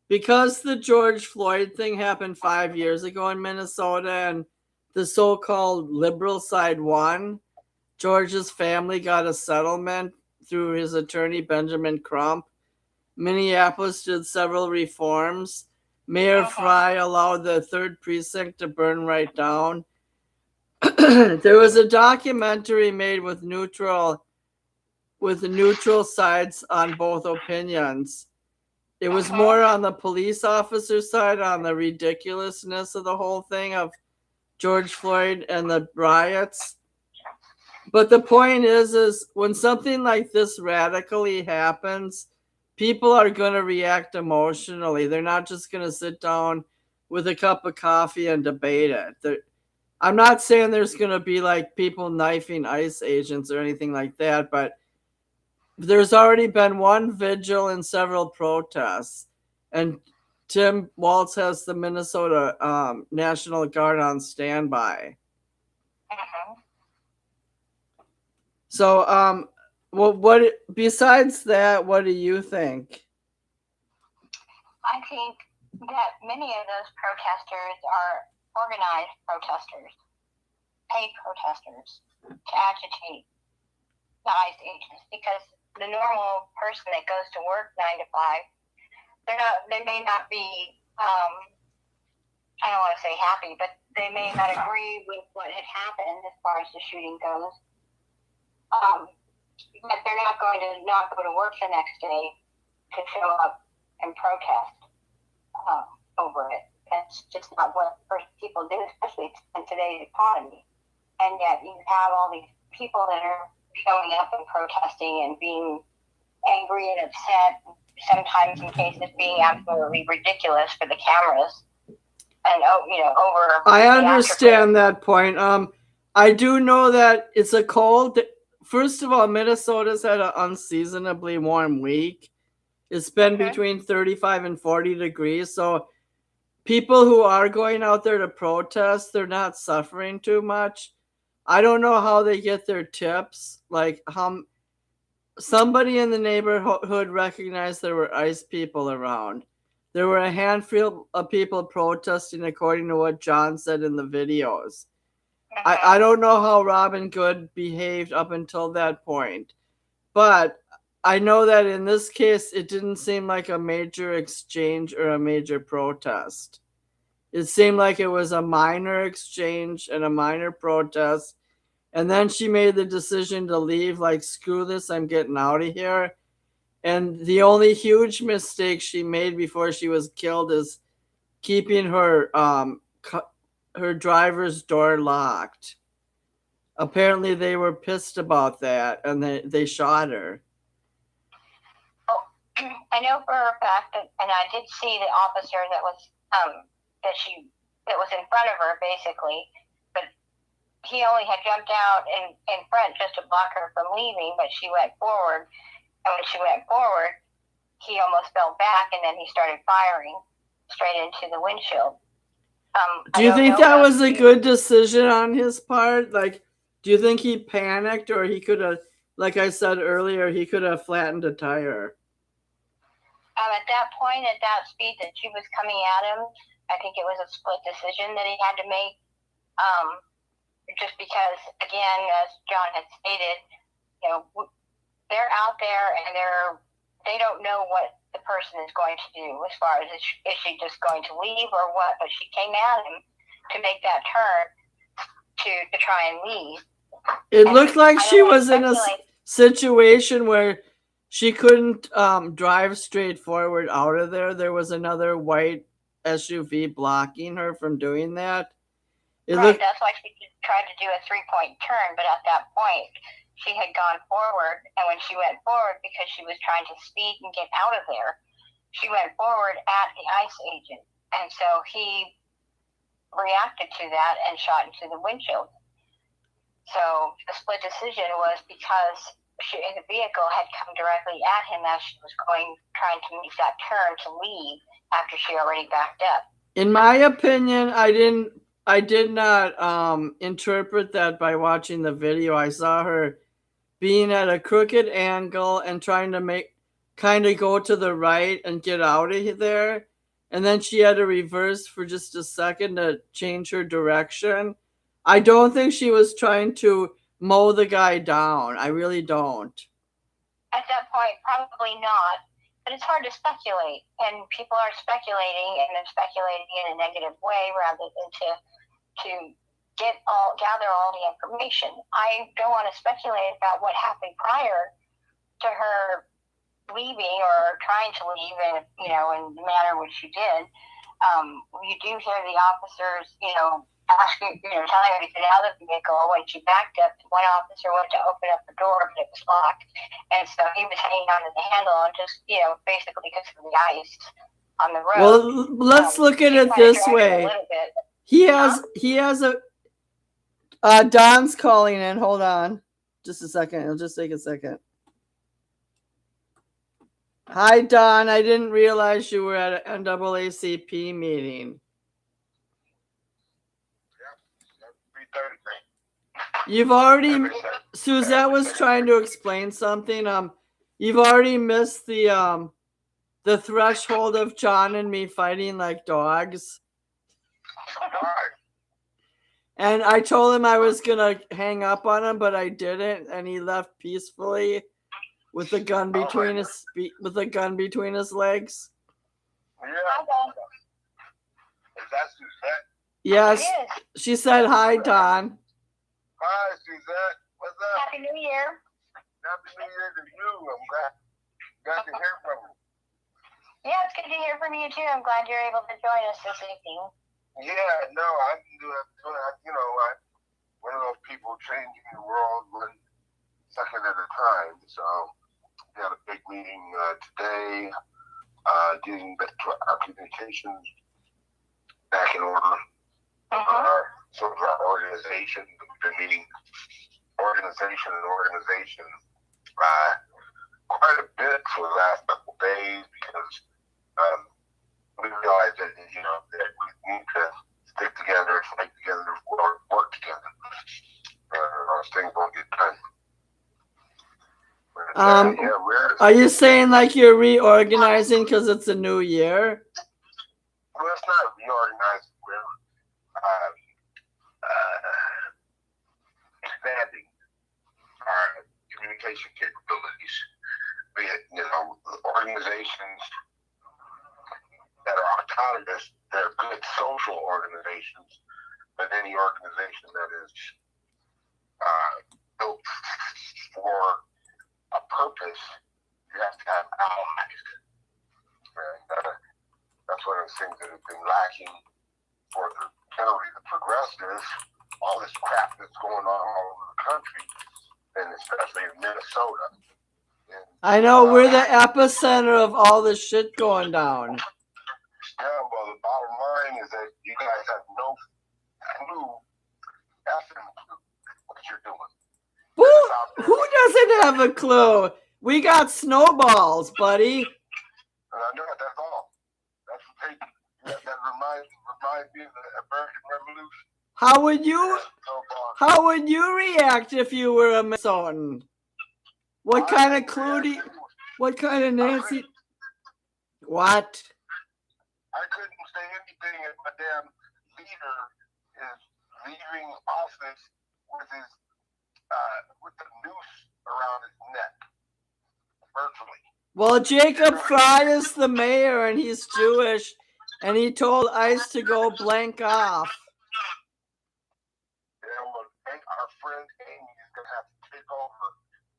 Because the George Floyd thing happened 5 years ago in Minnesota and the so-called liberal side won, George's family got a settlement through his attorney, Benjamin Crump. Minneapolis did several reforms. Mayor Fry allowed the 3rd precinct to burn right down. There was a documentary made with neutral sides on both opinions. It was more on the police officer side, on the ridiculousness of the whole thing of George Floyd and the riots. But the point is when something like this radically happens, people are going to react emotionally. They're not just going to sit down with a cup of coffee and debate it. I'm not saying there's going to be like people knifing ICE agents or anything like that, but there's already been one vigil and several protests. And Tim Waltz has the Minnesota National Guard on standby. So, what besides that, what do you think? I think that many of those protesters are organized protesters, paid protesters to agitate the ICE agents, because the normal person that goes to work 9 to 5, they may not be, I don't want to say happy, but they may not agree with what had happened as far as the shooting goes. But they're not going to not go to work the next day to show up and protest over it. That's just not what people do, especially in today's economy. And yet you have all these people that are showing up and protesting and being angry and upset, sometimes in cases being absolutely ridiculous for the cameras. And over. I understand that point. I do know that it's a cold. First of all, Minnesota's had an unseasonably warm week. It's been between 35 and 40 degrees. So people who are going out there to protest, they're not suffering too much. I don't know how they get their tips. Like somebody in the neighborhood recognized there were ICE people around. There were a handful of people protesting according to what John said in the videos. I don't know how Robin Good behaved up until that point. But I know that in this case, it didn't seem like a major exchange or a major protest. It seemed like it was a minor exchange and a minor protest. And then she made the decision to leave, like, screw this, I'm getting out of here. And the only huge mistake she made before she was killed is keeping her driver's door locked. Apparently they were pissed about that and they shot her. I know for a fact that, and I did see the officer that was in front of her, basically, but he only had jumped out in front just to block her from leaving, but she went forward, and when she went forward, he almost fell back, and then he started firing straight into the windshield. Do you think that was a good decision on his part? Like, do you think he panicked, or he could have, like I said earlier, he could have flattened a tire? At that point, at that speed that she was coming at him, I think it was a split decision that he had to make. Just because, again, as John had stated, they're out there and they're they don't know what the person is going to do as far as is she just going to leave or what. But she came at him to make that turn to try and leave. It looked like she was in a situation where she couldn't drive straight forward out of there. There was another white SUV blocking her from doing that. That's why she tried to do a 3-point turn, but at that point, she had gone forward, and when she went forward, because she was trying to speed and get out of there, she went forward at the ICE agent, and so he reacted to that and shot into the windshield. So the split decision was because the vehicle had come directly at him as she was trying to make that turn to leave after she already backed up. In my opinion, I did not interpret that by watching the video. I saw her being at a crooked angle and trying to kind of go to the right and get out of there. And then she had to reverse for just a second to change her direction. I don't think she was trying to mow the guy down. I really don't. At that point, probably not. But it's hard to speculate. And people are speculating, and they're speculating in a negative way rather than to gather all the information. I don't want to speculate about what happened prior to her leaving or trying to leave in the manner which she did. You do hear the officers, asking, telling her to get out of the vehicle. When she backed up, one officer went to open up the door, but it was locked. And so he was hanging onto the handle and just, basically because of the ice on the road. Well, let's look at it this way. He has a Don's calling in. Hold on just a second. It'll just take a second. Hi, Don. I didn't realize you were at an NAACP meeting. You've already, Suzette was trying to explain something. You've already missed the threshold of John and me fighting like dogs. And I told him I was gonna hang up on him, but I didn't, and he left peacefully with the gun between his legs. Yeah. Is that Suzette? Yes. She said hi, Don. Hi, Suzette. What's up? Happy New Year. Happy New Year to you. I'm glad to hear from you. Yeah, it's good to hear from you too. I'm glad you're able to join us this evening. Yeah, no, I'm one of those people changing the world one second at a time. So we had a big meeting today, getting our communications back in order. So our organization, we've been meeting organization quite a bit for the last couple of days because we realized that that we need to stick together, fight together, work together. Or things won't get done. But, are you saying like you're reorganizing because it's a new year? Well, it's not reorganizing. We're expanding our communication capabilities. We organizations that are autonomous, they're good social organizations, but any organization that is built for a purpose, you have to have allies. And that's one of the things that has been lacking for generally the progressives, all this crap that's going on all over the country, and especially in Minnesota. And, I know, we're the epicenter of all this shit going down. Yeah, well, the bottom line is that you guys have no clue, effing clue, what you're doing. Who doesn't have a clue? We got snowballs, buddy. No, that's all. That's what that reminds me of the American Revolution. How would you react if you were a Minnesotan? What kind of clue what kind of Nancy? What? I couldn't say anything if my damn leader is leaving office with the noose around his neck, virtually. Well, Jacob Fry is the mayor, and he's Jewish, and he told ICE to go blank off. Yeah, well, our friend Amy is going to have to take over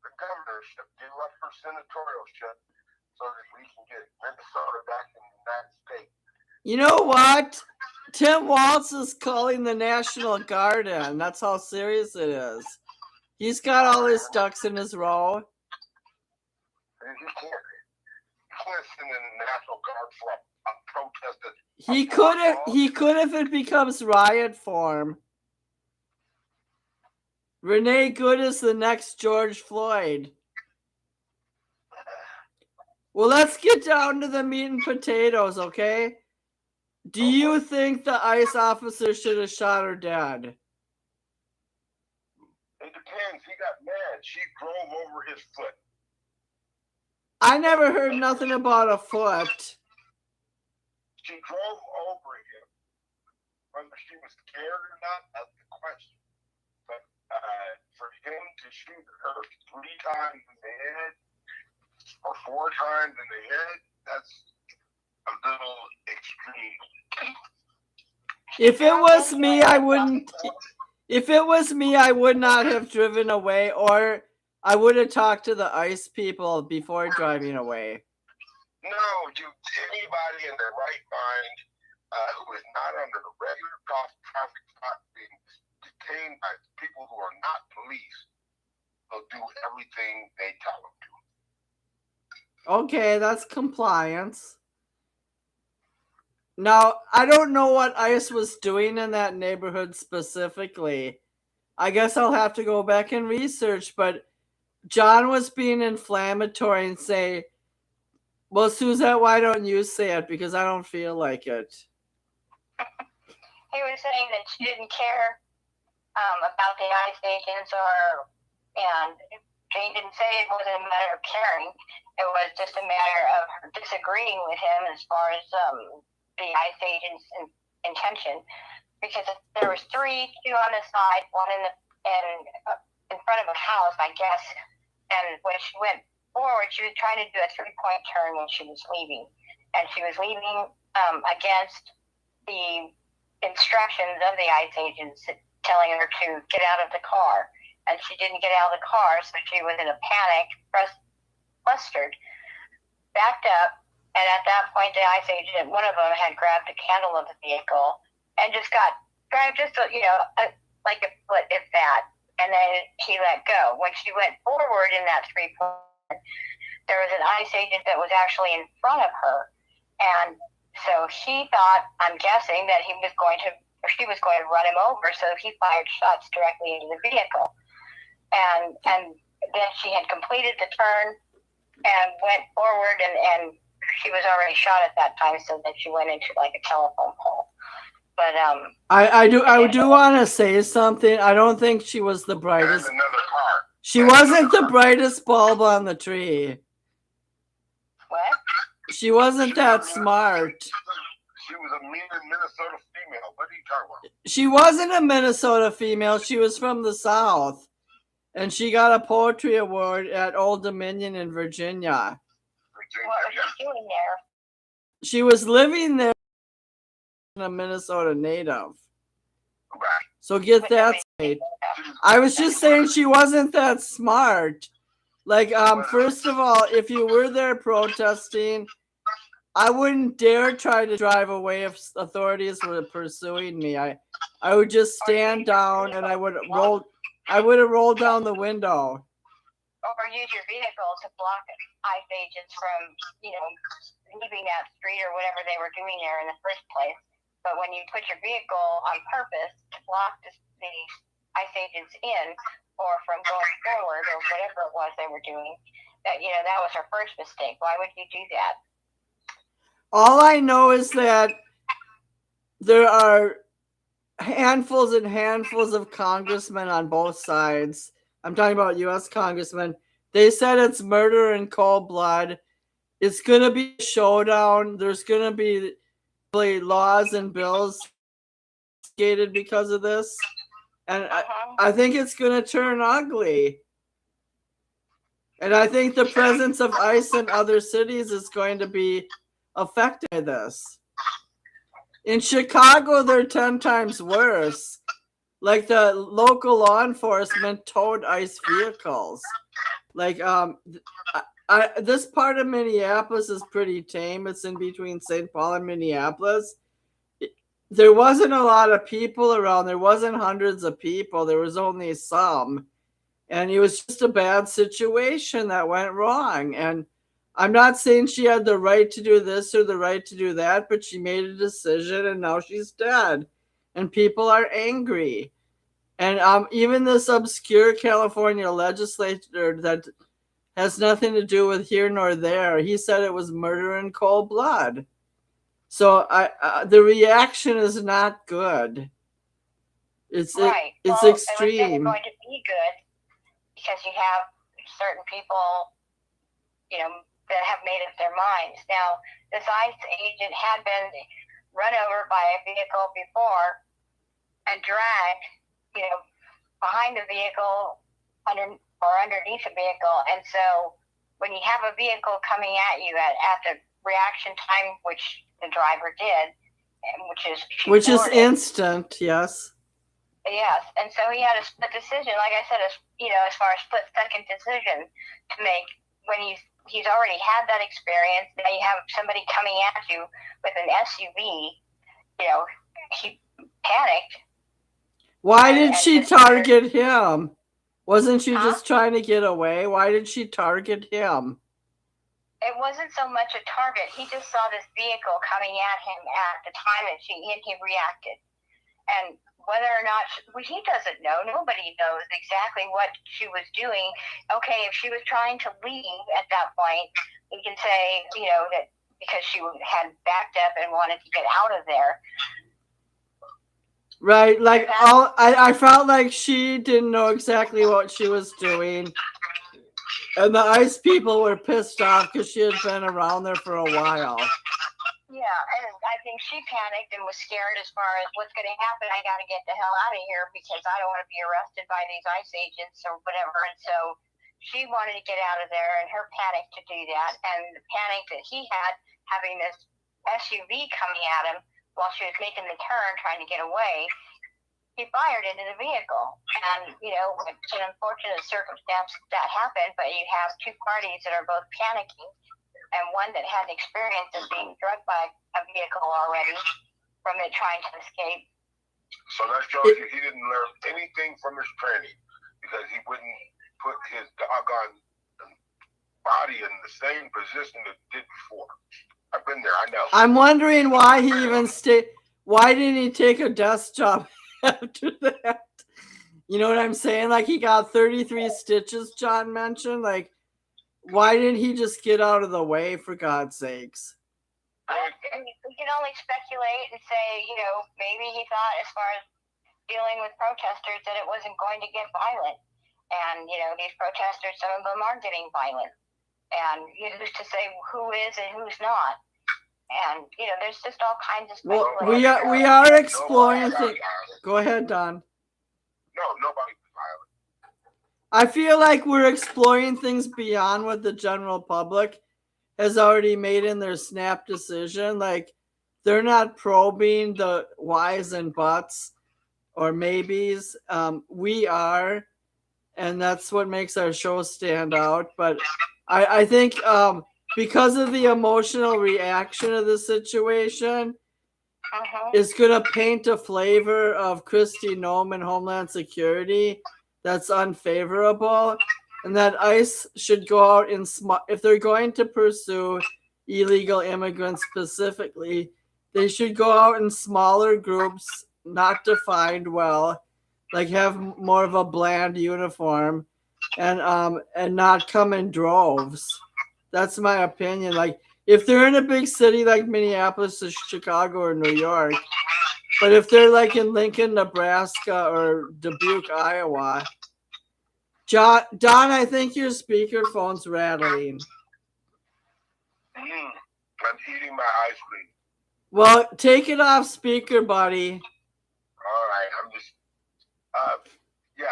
the governorship, give up her senatorialship, so that we can get Minnesota back in the United States. You know what? Tim Walz is calling the National Guard in. That's how serious it is. He's got all his ducks in his row. You can't send in the National Guard for a protest. He could if it becomes riot form. Renee Good is the next George Floyd. Well, let's get down to the meat and potatoes, okay? Do you think the ICE officer should have shot her dead? It depends. He got mad. She drove over his foot. I never heard nothing about a foot. She drove over him. Whether she was scared or not, that's the question. But for him to shoot her 3 times in the head or 4 times in the head, that's a little extreme. If it was me, I wouldn't. If it was me, I would not have driven away, or I would have talked to the ICE people before driving away. No, anybody in their right mind who is not under the regular traffic stop being detained by people who are not police will do everything they tell them to. Okay, that's compliance. Now, I don't know what ICE was doing in that neighborhood specifically. I guess I'll have to go back and research, but John was being inflammatory and say, well, Suzette, why don't you say it? Because I don't feel like it. He was saying that she didn't care about the ICE agents, and Jane didn't say it wasn't a matter of caring. It was just a matter of her disagreeing with him as far as the ICE agent's intention, because there was 3, 2 on the side, one in front of a house, I guess. And when she went forward, she was trying to do a 3-point turn when she was leaving, and she was leaving against the instructions of the ICE agents telling her to get out of the car, and she didn't get out of the car, so she was in a panic, flustered, backed up. And at that point, the ICE agent, one of them, had grabbed the handle of the vehicle and just got grabbed like a foot, if that. And then he let go. When she went forward in that 3-point, there was an ICE agent that was actually in front of her. And so he thought, I'm guessing, that she was going to run him over. So he fired shots directly into the vehicle. And then she had completed the turn and went forward, and she was already shot at that time, so that she went into like a telephone pole. But I do want to say something. I don't think she was the brightest. Another car. She wasn't the brightest bulb on the tree. what? She wasn't that smart. She was a Minnesota female. What are you talking about? She wasn't a Minnesota female. She was from the South, and she got a poetry award at Old Dominion in Virginia. What was she doing there? She was living there, a Minnesota native. Right. So get that straight. I was just saying she wasn't that smart. Like, first of all, if you were there protesting, I wouldn't dare try to drive away if authorities were pursuing me. I would just stand down and I would have rolled down the window. Or use your vehicle to block ICE agents from, leaving that street or whatever they were doing there in the first place. But when you put your vehicle on purpose to block the ICE agents in, or from going forward, or whatever it was they were doing, that was her first mistake. Why would you do that? All I know is that there are handfuls and handfuls of congressmen on both sides. I'm talking about U.S. congressmen. They said it's murder in cold blood. It's going to be a showdown. There's going to be laws and bills skated because of this. And I think it's going to turn ugly. And I think the presence of ICE in other cities is going to be affected by this. In Chicago, they're 10 times worse. Like the local law enforcement towed ICE vehicles. Like this part of Minneapolis is pretty tame. It's in between St. Paul and Minneapolis. There wasn't a lot of people around. There wasn't hundreds of people. There was only some. And it was just a bad situation that went wrong. And I'm not saying she had the right to do this or the right to do that, but she made a decision and now she's dead. And people are angry. And even this obscure California legislator that has nothing to do with here nor there, he said it was murder in cold blood. So the reaction is not good. It's right. It's well, extreme. It was never going to be good because you have certain people, that have made up their minds. Now, this ICE agent had been run over by a vehicle before and dragged, behind the vehicle underneath the vehicle. And so when you have a vehicle coming at you at the reaction time, which the driver did, which is instant, yes. Yes, and so he had a split decision, like I said, as far as split second decision to make when he's already had that experience. Now you have somebody coming at you with an SUV. He panicked. Why did she target him? Wasn't she just trying to get away? Why did she target him? It wasn't so much a target. He just saw this vehicle coming at him at the time, and he reacted. And whether or not he doesn't know, nobody knows exactly what she was doing. Okay, if she was trying to leave at that point, we can say, that because she had backed up and wanted to get out of there. Right, like I felt like she didn't know exactly what she was doing. And the ICE people were pissed off because she had been around there for a while. Yeah, and I think she panicked and was scared as far as what's going to happen. I got to get the hell out of here because I don't want to be arrested by these ICE agents or whatever. And so she wanted to get out of there, and her panic to do that, and the panic that he had having this SUV coming at him while she was making the turn trying to get away, he fired into the vehicle. And, it's an unfortunate circumstance that happened, but you have two parties that are both panicking. And one that had experience of being drugged by a vehicle already from it trying to escape. So that shows you he didn't learn anything from his training because he wouldn't put his doggone body in the same position that he did before. I've been there, I know. I'm wondering why he even stayed. Why didn't he take a desk job after that? You know what I'm saying? Like he got 33 stitches, John mentioned. Like, why didn't he just get out of the way, for God's sakes? We can only speculate and say, maybe he thought as far as dealing with protesters that it wasn't going to get violent. And, these protesters, some of them are getting violent. And who's to say who is and who's not? And, there's just all kinds of speculation. Well, we are exploring things. Go ahead, Don. No, nobody's violent. I feel like we're exploring things beyond what the general public has already made in their snap decision. Like, they're not probing the whys and buts or maybes. We are, and that's what makes our show stand out. But I think because of the emotional reaction of the situation, it's going to paint a flavor of Kristi Noem and Homeland Security that's unfavorable, and that ICE should go out and if they're going to pursue illegal immigrants specifically, they should go out in smaller groups, not defined well, like have more of a bland uniform, and not come in droves. That's my opinion. Like if they're in a big city like Minneapolis or Chicago or New York, but if they're like in Lincoln, Nebraska or Dubuque, Iowa, Don, I think your speakerphone's rattling. I'm eating my ice cream. Well, take it off speaker, buddy. All right, I'm just, yeah.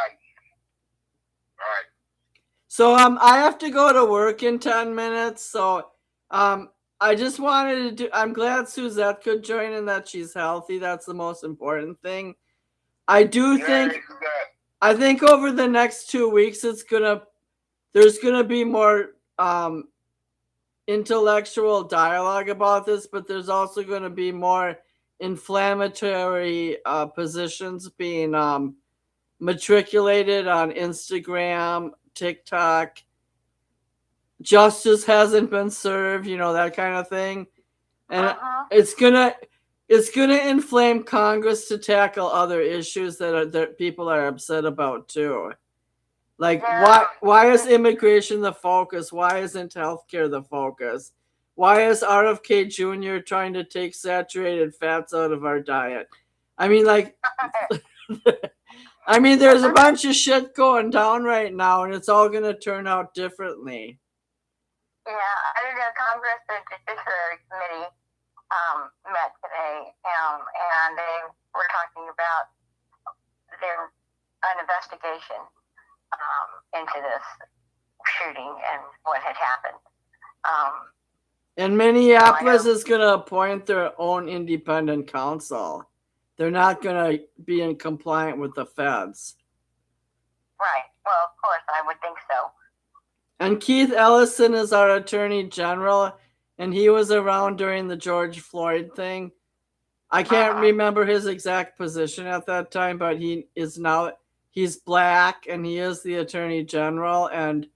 All right. So I have to go to work in 10 minutes. So I just wanted to do. I'm glad Suzette could join and that she's healthy. That's the most important thing. I do think. I think over the next 2 weeks, there's gonna be more intellectual dialogue about this, but there's also gonna be more inflammatory positions being matriculated on Instagram, TikTok. Justice hasn't been served, that kind of thing, and it's gonna inflame Congress to tackle other issues that people are upset about too. Like why is immigration the focus? Why isn't healthcare the focus? Why is RFK Jr. trying to take saturated fats out of our diet? I mean, there's a bunch of shit going down right now, and it's all going to turn out differently. Yeah, I don't know. Congress, the Judiciary Committee met today, and they were talking about an investigation into this shooting and what had happened. And Minneapolis is going to appoint their own independent counsel. They're not going to be in compliant with the feds. Right. Well, of course, I would think so. And Keith Ellison is our attorney general, and he was around during the George Floyd thing. I can't remember his exact position at that time, but he's black and he is the attorney general. And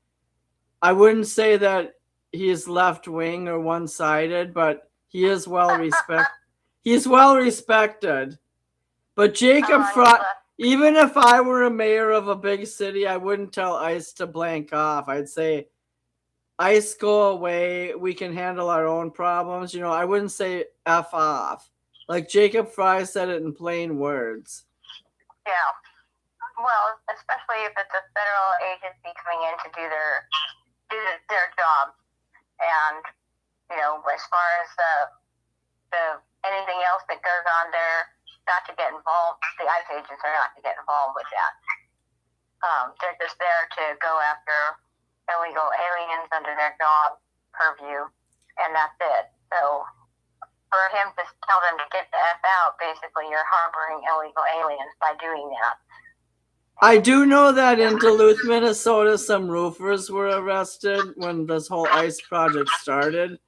I wouldn't say that he's left wing or one sided, but he is he's well respected. But Jacob Fry, even if I were a mayor of a big city, I wouldn't tell ICE to blank off. I'd say, ICE, go away. We can handle our own problems. I wouldn't say F off. Like Jacob Fry said it in plain words. Yeah. Well, especially if it's a federal agency coming in to do their job. And, as far as the anything else that goes on there, not to get involved. The ICE agents are not to get involved with that. They're just there to go after illegal aliens under their job purview, and that's it. So for him to tell them to get the F out, basically you're harboring illegal aliens by doing that. I do know that in Duluth, Minnesota, some roofers were arrested when this whole ICE project started.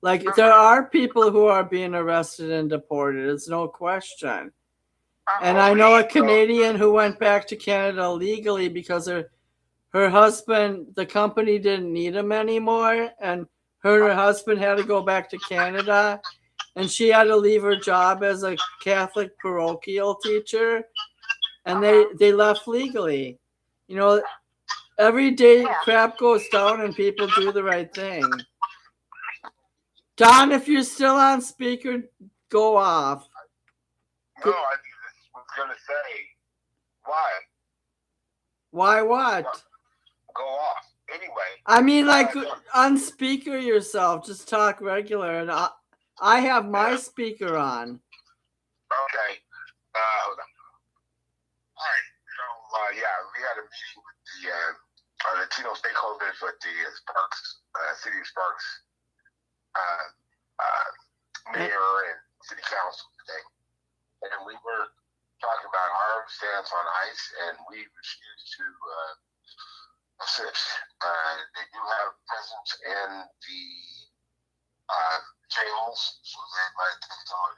Like, there are people who are being arrested and deported. It's no question. And I know a Canadian who went back to Canada legally because her husband, the company didn't need him anymore. And her husband had to go back to Canada. And she had to leave her job as a Catholic parochial teacher. And they left legally. Every day crap goes down and people do the right thing. Don, if you're still on speaker, go off. No, I was going to say, why? Why what? Go off. Anyway. I mean, unspeaker yourself. Just talk regular. And I have my speaker on. Okay. Hold on. All right. So, we had a meeting with the Latino stakeholders with the Sparks, City of Sparks mayor and city council today. And we were talking about our stance on ICE, and we refuse to assist. They do have presence in the jails, so they might take on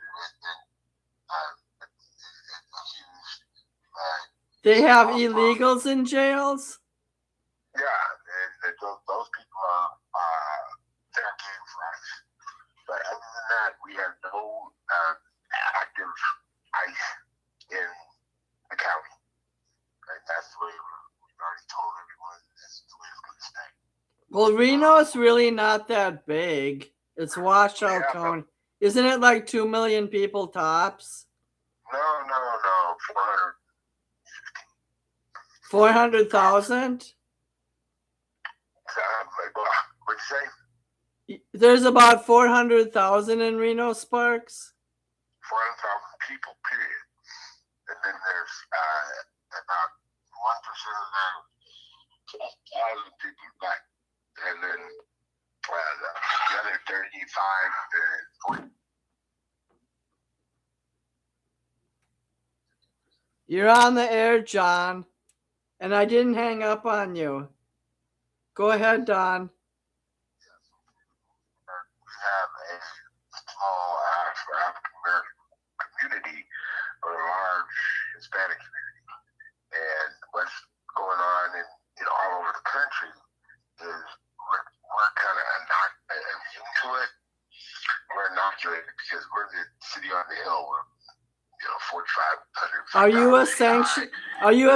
accused. They have illegals in jails? Yeah, those people are fair game for us. But other than that, we have no active ICE in the county. Right? That's the way we've already told everyone that's the way it's going to stay. Well, Reno's really not that big. It's Washoe County. Isn't it like 2 million people tops? No. 400,000? What'd you say? There's about 400,000 in Reno, Sparks. 400,000 people, period. And then there's about 1% of that 12,000 people back, and then the other 35 to 40. You're on the air, John, and I didn't hang up on you. Go ahead, Don. We have a small African American community, or a large Hispanic community, and what's going on in all over the country is we're kind of immune to it. We're inoculated because we're the city on the hill. We're 4,500. Are you a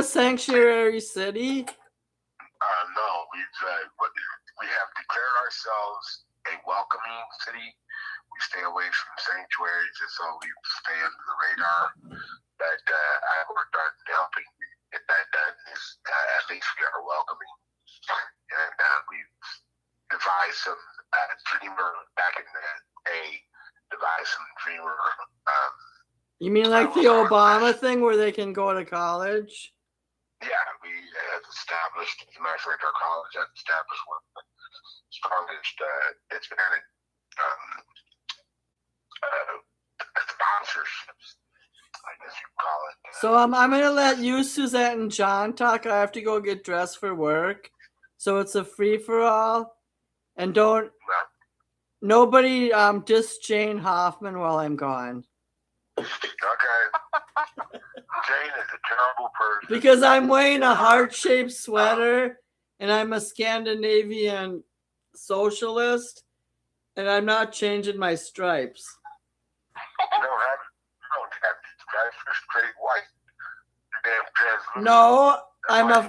sanctuary city? No, we have declared ourselves a welcoming city. We stay away from sanctuaries, and so we stay under the radar. But I worked on helping get that done. At least we are welcoming, and we've devised some dreamer back in the day. Devised some dreamer. You mean like the Obama thing where they can go to college? Yeah, we have established, as a matter of fact, our college has established one of the strongest Hispanic sponsorships, I guess you call it. So I'm going to let you, Suzette, and John talk. I have to go get dressed for work. So it's a free-for-all. And nobody diss Jane Hoffman while I'm gone. Okay. Jane is a terrible person. Because I'm wearing a heart-shaped sweater, and I'm a Scandinavian socialist, and I'm not changing my stripes. You don't have stripes. You're straight white. You're damn trans. No,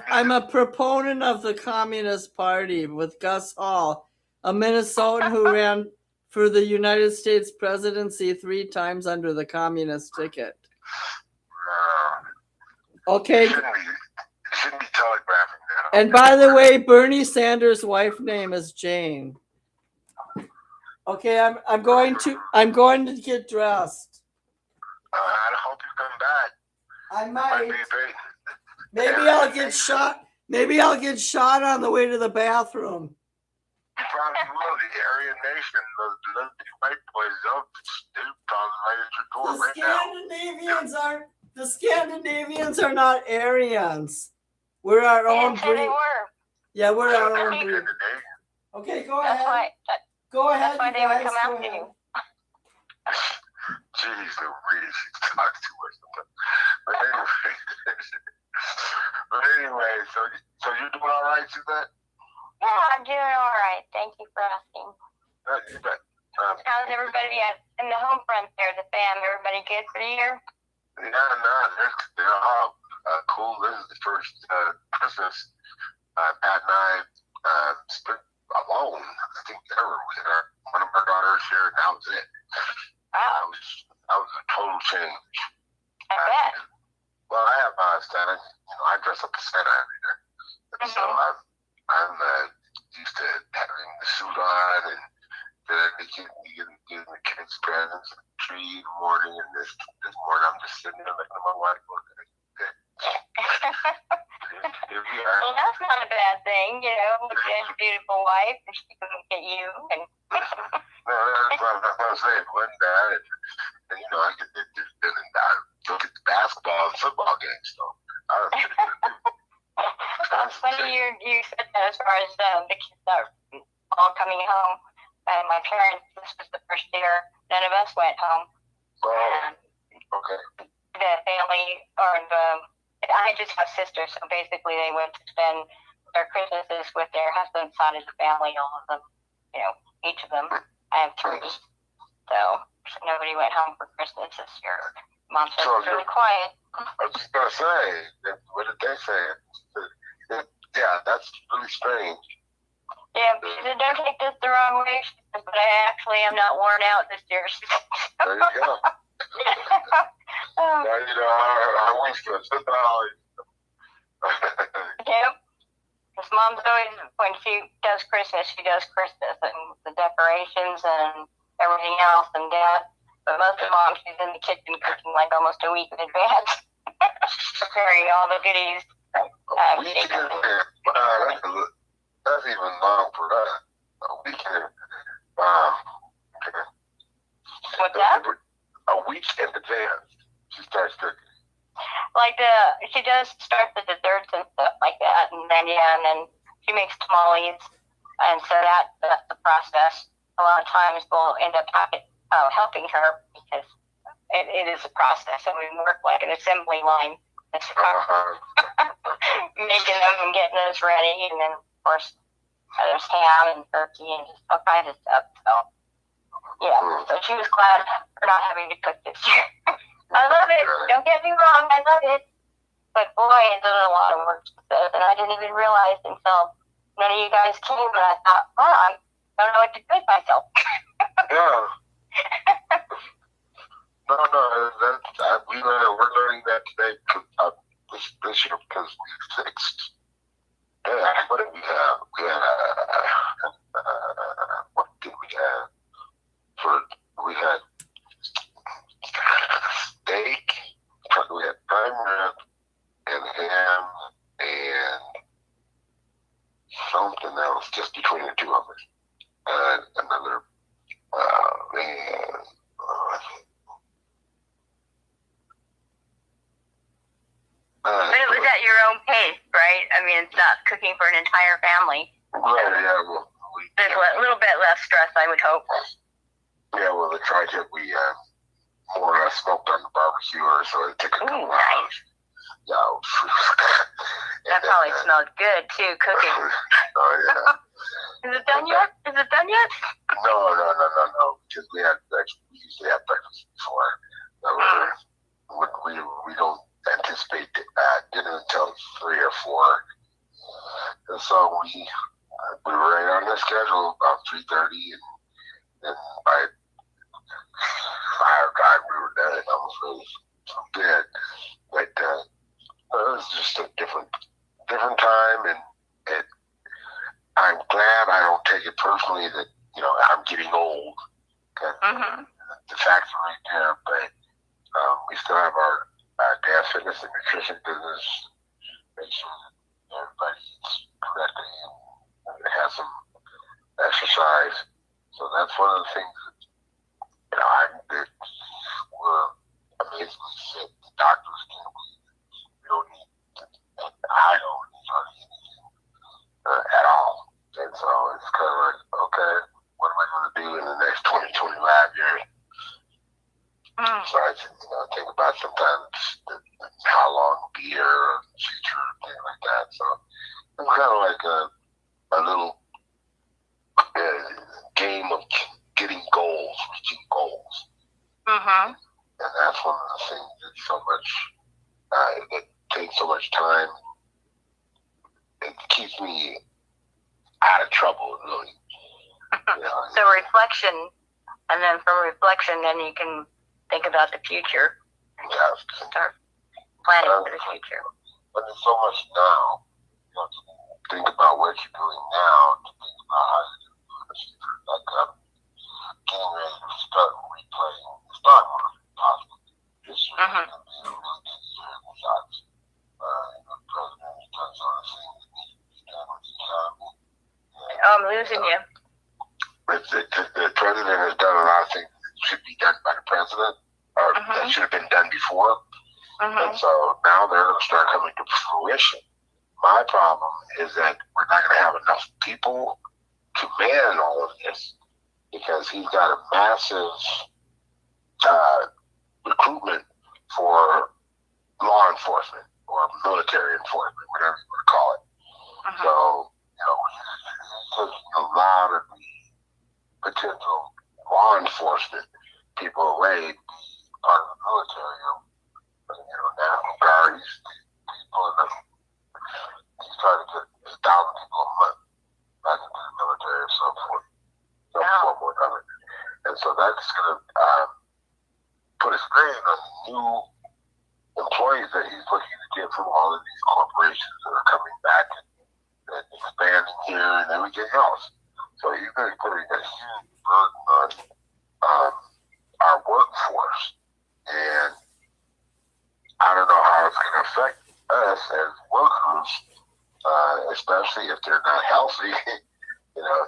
I'm a proponent of the Communist Party with Gus Hall, a Minnesotan who ran for the United States presidency 3 times under the communist ticket. Okay. Shouldn't be telegraphing that. And by the way, Bernie Sanders' wife name is Jane. Okay, I'm going to get dressed. I hope you come back. I might. Maybe I'll get shot. Maybe I'll get shot on the way to the bathroom. You probably will. The Aryan Nation, the white boys, they're probably right at your door right now. The Scandinavians are not Aryans. We're our own breed. They were. Yeah, we're our own breed. Okay, go ahead. Go ahead. That's why they would come after you. Jeez, the really talk too much. But anyway, so you're doing all right, Suzette? Yeah, I'm doing all right. Thank you for asking. You bet. How's everybody in the home front there, the fam? Everybody good for the year? Yeah, they're all cool. This is the first Christmas Pat and I spent alone. I think ever. We had one of our daughters here, and that was it. Wow. That was a total change. I bet. Well, I have Santa. I dress up as Santa every day. And so I'm used to having the suit on and getting the kids presents, and the tree in the morning, and this morning I'm just sitting there looking at my wife going, okay. Here we are. Well, that's not a bad thing, looking at your beautiful wife and she can look at you. And No, that's what I'm saying. It wasn't bad. And I could look at the basketball and football games, so I was pretty good. It's funny you said that as far as the kids are all coming home. My parents, this was the first year none of us went home. Okay. The family, I just have sisters, so basically they went to spend their Christmases with their husband's side of the family, all of them, each of them. I have 3. So nobody went home for Christmas this year. Mom said it's really quiet. I was just going to say, what did they say? Yeah, that's really strange. Yeah, she said, don't take this the wrong way, but I actually am not worn out this year. There you go. Now I wish to sit down. Yep. Because Mom's always, when she does Christmas, and the decorations and everything else, and Dad. But most of Mom, she's in the kitchen cooking like almost a week in advance, preparing all the goodies. Wow, that's she does start the desserts and stuff like that, and then she makes tamales, and so that's the process. A lot of times we'll end up helping her because it is a process, and we work like an assembly line. It's making them and getting those ready, and then of course there's ham and turkey and just all kinds of stuff. So yeah, so she was glad for not having to cook this year. I love it. Don't get me wrong, I love it. But boy, it's done a lot of work, and I didn't even realize until none of you guys came, and I thought, oh, I don't know what to do with myself. Yeah. No, we're learning that today this year because we fixed. Yeah, what did we have? We had what did we have? We had steak. We had prime rib and ham and something else just between the two of us. And another But it was at your own pace, right? I mean, it's not cooking for an entire family. Right, yeah. Well, There's a little bit less stress, I would hope. Yeah, well, the tri-tip we more or less smoked on the barbecue, so it took a couple hours. Yeah. That probably smelled good, too, cooking. Oh, yeah. Is it done yet? No. Because we usually have breakfast before. We don't anticipate dinner until 3 or 4. And so we were right on the schedule about 3:30, and by 5 o'clock we were done. I was really so good, but it was just a different time, and I'm glad I don't take it personally that I'm getting old. The facts are right there, but we still have our gas fitness and nutrition business. Make sure that everybody eats correctly and has some exercise. So that's one of the things that we're amazingly fit. The doctors can't believe it. We don't need, I don't need hardly anything at all. And so it's kind of like, okay, what am I going to do in the next 20, 25 years? So I think about sometimes how long it'll be here or future or things like that. So it's kind of like a little game of getting goals, reaching goals. And that's one of the things that's so much, that takes so much time. It keeps me out of trouble, really. So reflection, and then from reflection, then you can think about the future. Yeah. Start planning for the future. But there's so much now. To think about what you're doing now, to think about how you're going to do in the future. Like getting ready to start replaying the stock market, possibly. This year is going to be a really good year in the stocks. The president has done some of the things that need to be done with the economy. I'm losing you. The president has done a lot of things that should be done by the president, or that should have been done before. And so now they're going to start coming to fruition. My problem is that we're not going to have enough people to man all of this because he's got a massive recruitment for law enforcement or military enforcement, whatever you want to call it. So, he's taking a lot of the potential law enforcement people away to be part of the military or, National Guard. He's trying to get 8,000 people a month back into the military or so forth. And so that's going to put a strain on the new employees that he's looking to get from all of these corporations that are coming back and expanding here and everything else. So he's going to be putting a huge burden on our workforce. And I don't know how it's going to affect us as workers, especially if they're not healthy, if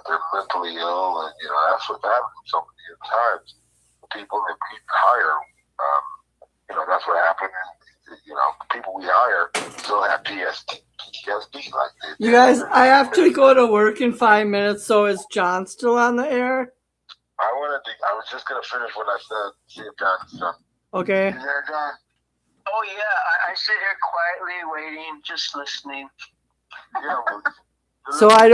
they're mentally ill, and, that's what's happening so many times. The people that we hire, that's what happened in people we hire still have PTSD like this. You guys, I have to go to work in 5 minutes, so is John still on the air? I was just gonna finish what I said. See if John's done. Okay. You there, John? Oh yeah, I sit here quietly waiting, just listening. Yeah. Well, So I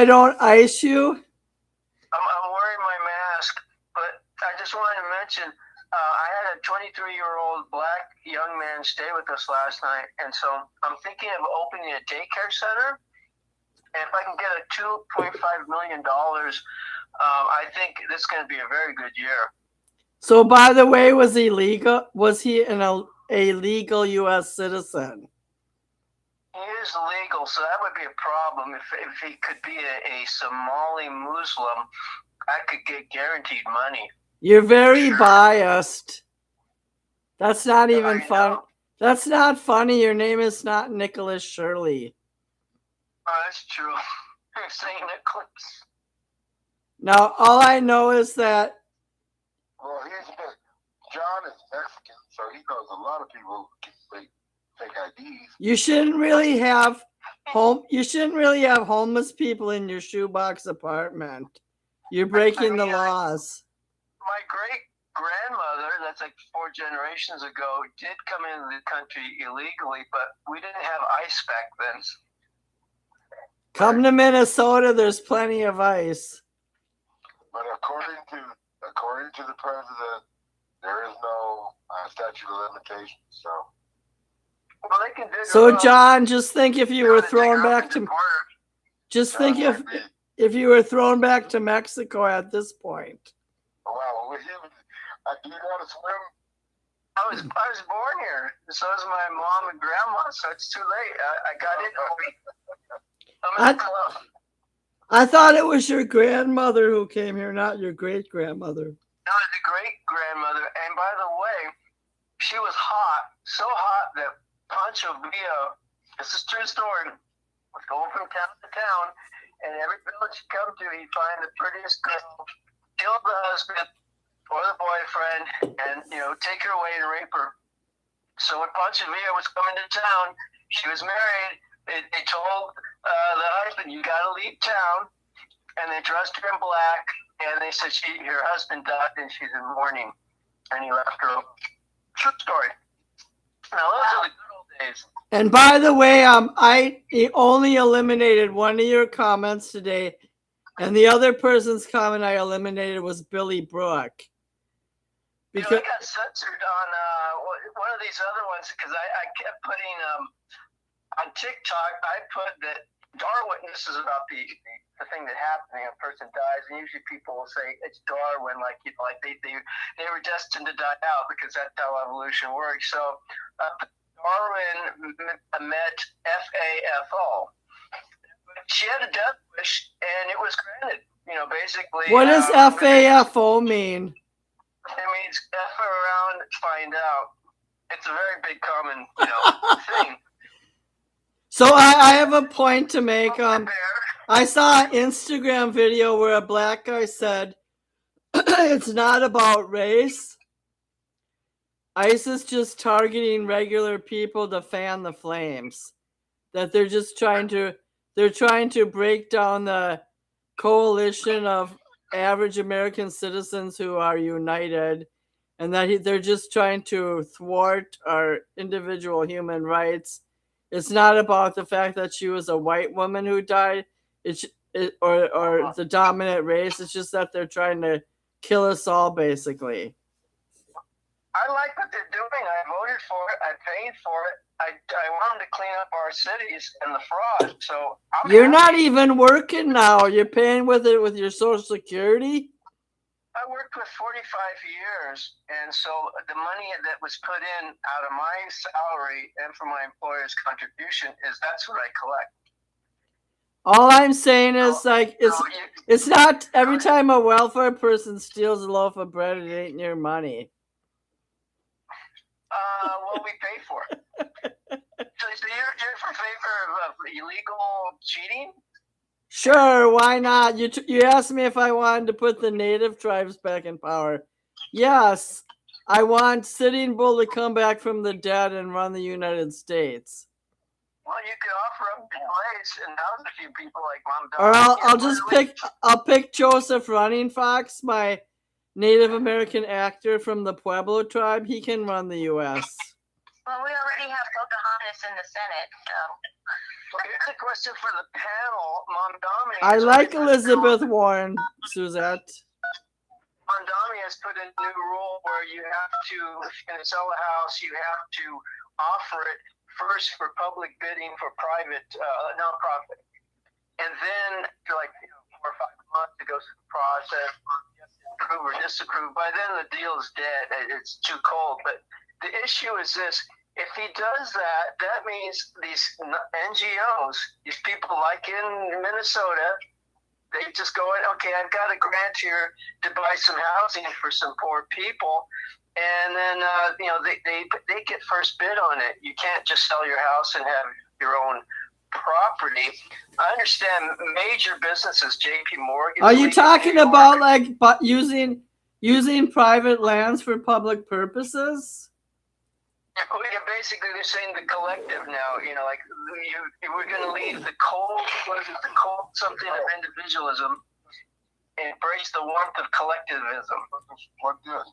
don't ice you? I'm wearing my mask, but I just wanted to mention, I had a 23-year-old black young man stay with us last night, and so I'm thinking of opening a daycare center. And if I can get a $2.5 million, I think this is going to be a very good year. So by the way, was he legal? Was he a legal U.S. citizen? He is legal, so that would be a problem. If he could be a Somali Muslim, I could get guaranteed money. You're very biased. That's not even I fun. know. That's not funny. Your name is not Nicholas Shirley. Oh, that's true. St. Nicholas. Now, all I know is that Well, here's the thing. John is Mexican, so he knows a lot of people who can fake IDs. you shouldn't really have homeless people in your shoebox apartment. You're breaking the laws. My great-grandmother, that's like 4 generations ago, did come into the country illegally, but we didn't have ICE back then. Come to Minnesota, there's plenty of ice. But according to the president, there is no statute of limitations. So. Well, they can dig So them up. John, just think if you were Dig thrown up back and to deport. just think John might be- if you were thrown back to Mexico at this point. Wow, do you know how to swim? I was born here. So is my mom and grandma, so it's too late. I got in. I'm in the club. I thought it was your grandmother who came here, not your great grandmother. No, the great-grandmother. And by the way, she was hot. So hot that Pancho Villa, this is true story, was going from town to town, and every village he'd come to, he'd find the prettiest girl, kill the husband or the boyfriend, and, take her away and rape her. So when Pancho Villa was coming to town, she was married. They told the husband, you got to leave town, and they dressed her in black, and they said her husband died and she's in mourning, and he left her. True story. Now those are the good old days. And by the way, I only eliminated one of your comments today, and the other person's comment I eliminated was Billy Brook. Because I got censored on one of these other ones because I kept putting on TikTok. I put that Darwin. This is about the thing that happened. A person dies, and usually people will say it's Darwin, like they were destined to die out because that's how evolution works. So Darwin met FAFO. She had a death wish, and it was granted. Basically. what does FAFO mean? It means F around, find out. It's a very big common, thing. So I have a point to make. I saw an Instagram video where a black guy said, it's not about race. ICE is just targeting regular people to fan the flames. That they're just trying to break down the coalition of average American citizens who are united, and that they're just trying to thwart our individual human rights. It's not about the fact that she was a white woman who died, or the dominant race. It's just that they're trying to kill us all, basically. I like what they're doing. I voted for it. I paid for it. I want them to clean up our cities and the fraud. So You're not even working now. You're paying with your Social Security. I worked with 45 years, and so the money that was put in out of my salary and from my employer's contribution that's what I collect. All I'm saying is, it's not every time a welfare person steals a loaf of bread, it ain't your money. Well, we pay for it. So you're in favor of illegal cheating? Sure, why not? You asked me if I wanted to put the native tribes back in power. Yes. I want Sitting Bull to come back from the dead and run the United States. Well, you could offer up the place and house a few people like Mom Dog. Or I'll pick Joseph Running Fox, my Native American actor from the Pueblo tribe. He can run the U.S. Well, we already have Pocahontas in the Senate, so. Well, here's a question for the panel. Mondami. I like Elizabeth Warren, Suzette. Mondami has put in a new rule where you have to, if you're going to sell a house, you have to offer it first for public bidding for private nonprofit, and then for like 4 or 5 months it goes through the process, approve or disapprove. By then the deal is dead; it's too cold. But the issue is this: if he does that, that means these NGOs, these people like in Minnesota, they just go in. Okay, I've got a grant here to buy some housing for some poor people. And then, they get first bid on it. You can't just sell your house and have your own property. I understand major businesses, J.P. Morgan. Are you talking about like using private lands for public purposes? Yeah, basically they're saying the collective now. Like we're going to leave the cold. What is it? The cold something of individualism. Embrace the warmth of collectivism. What good?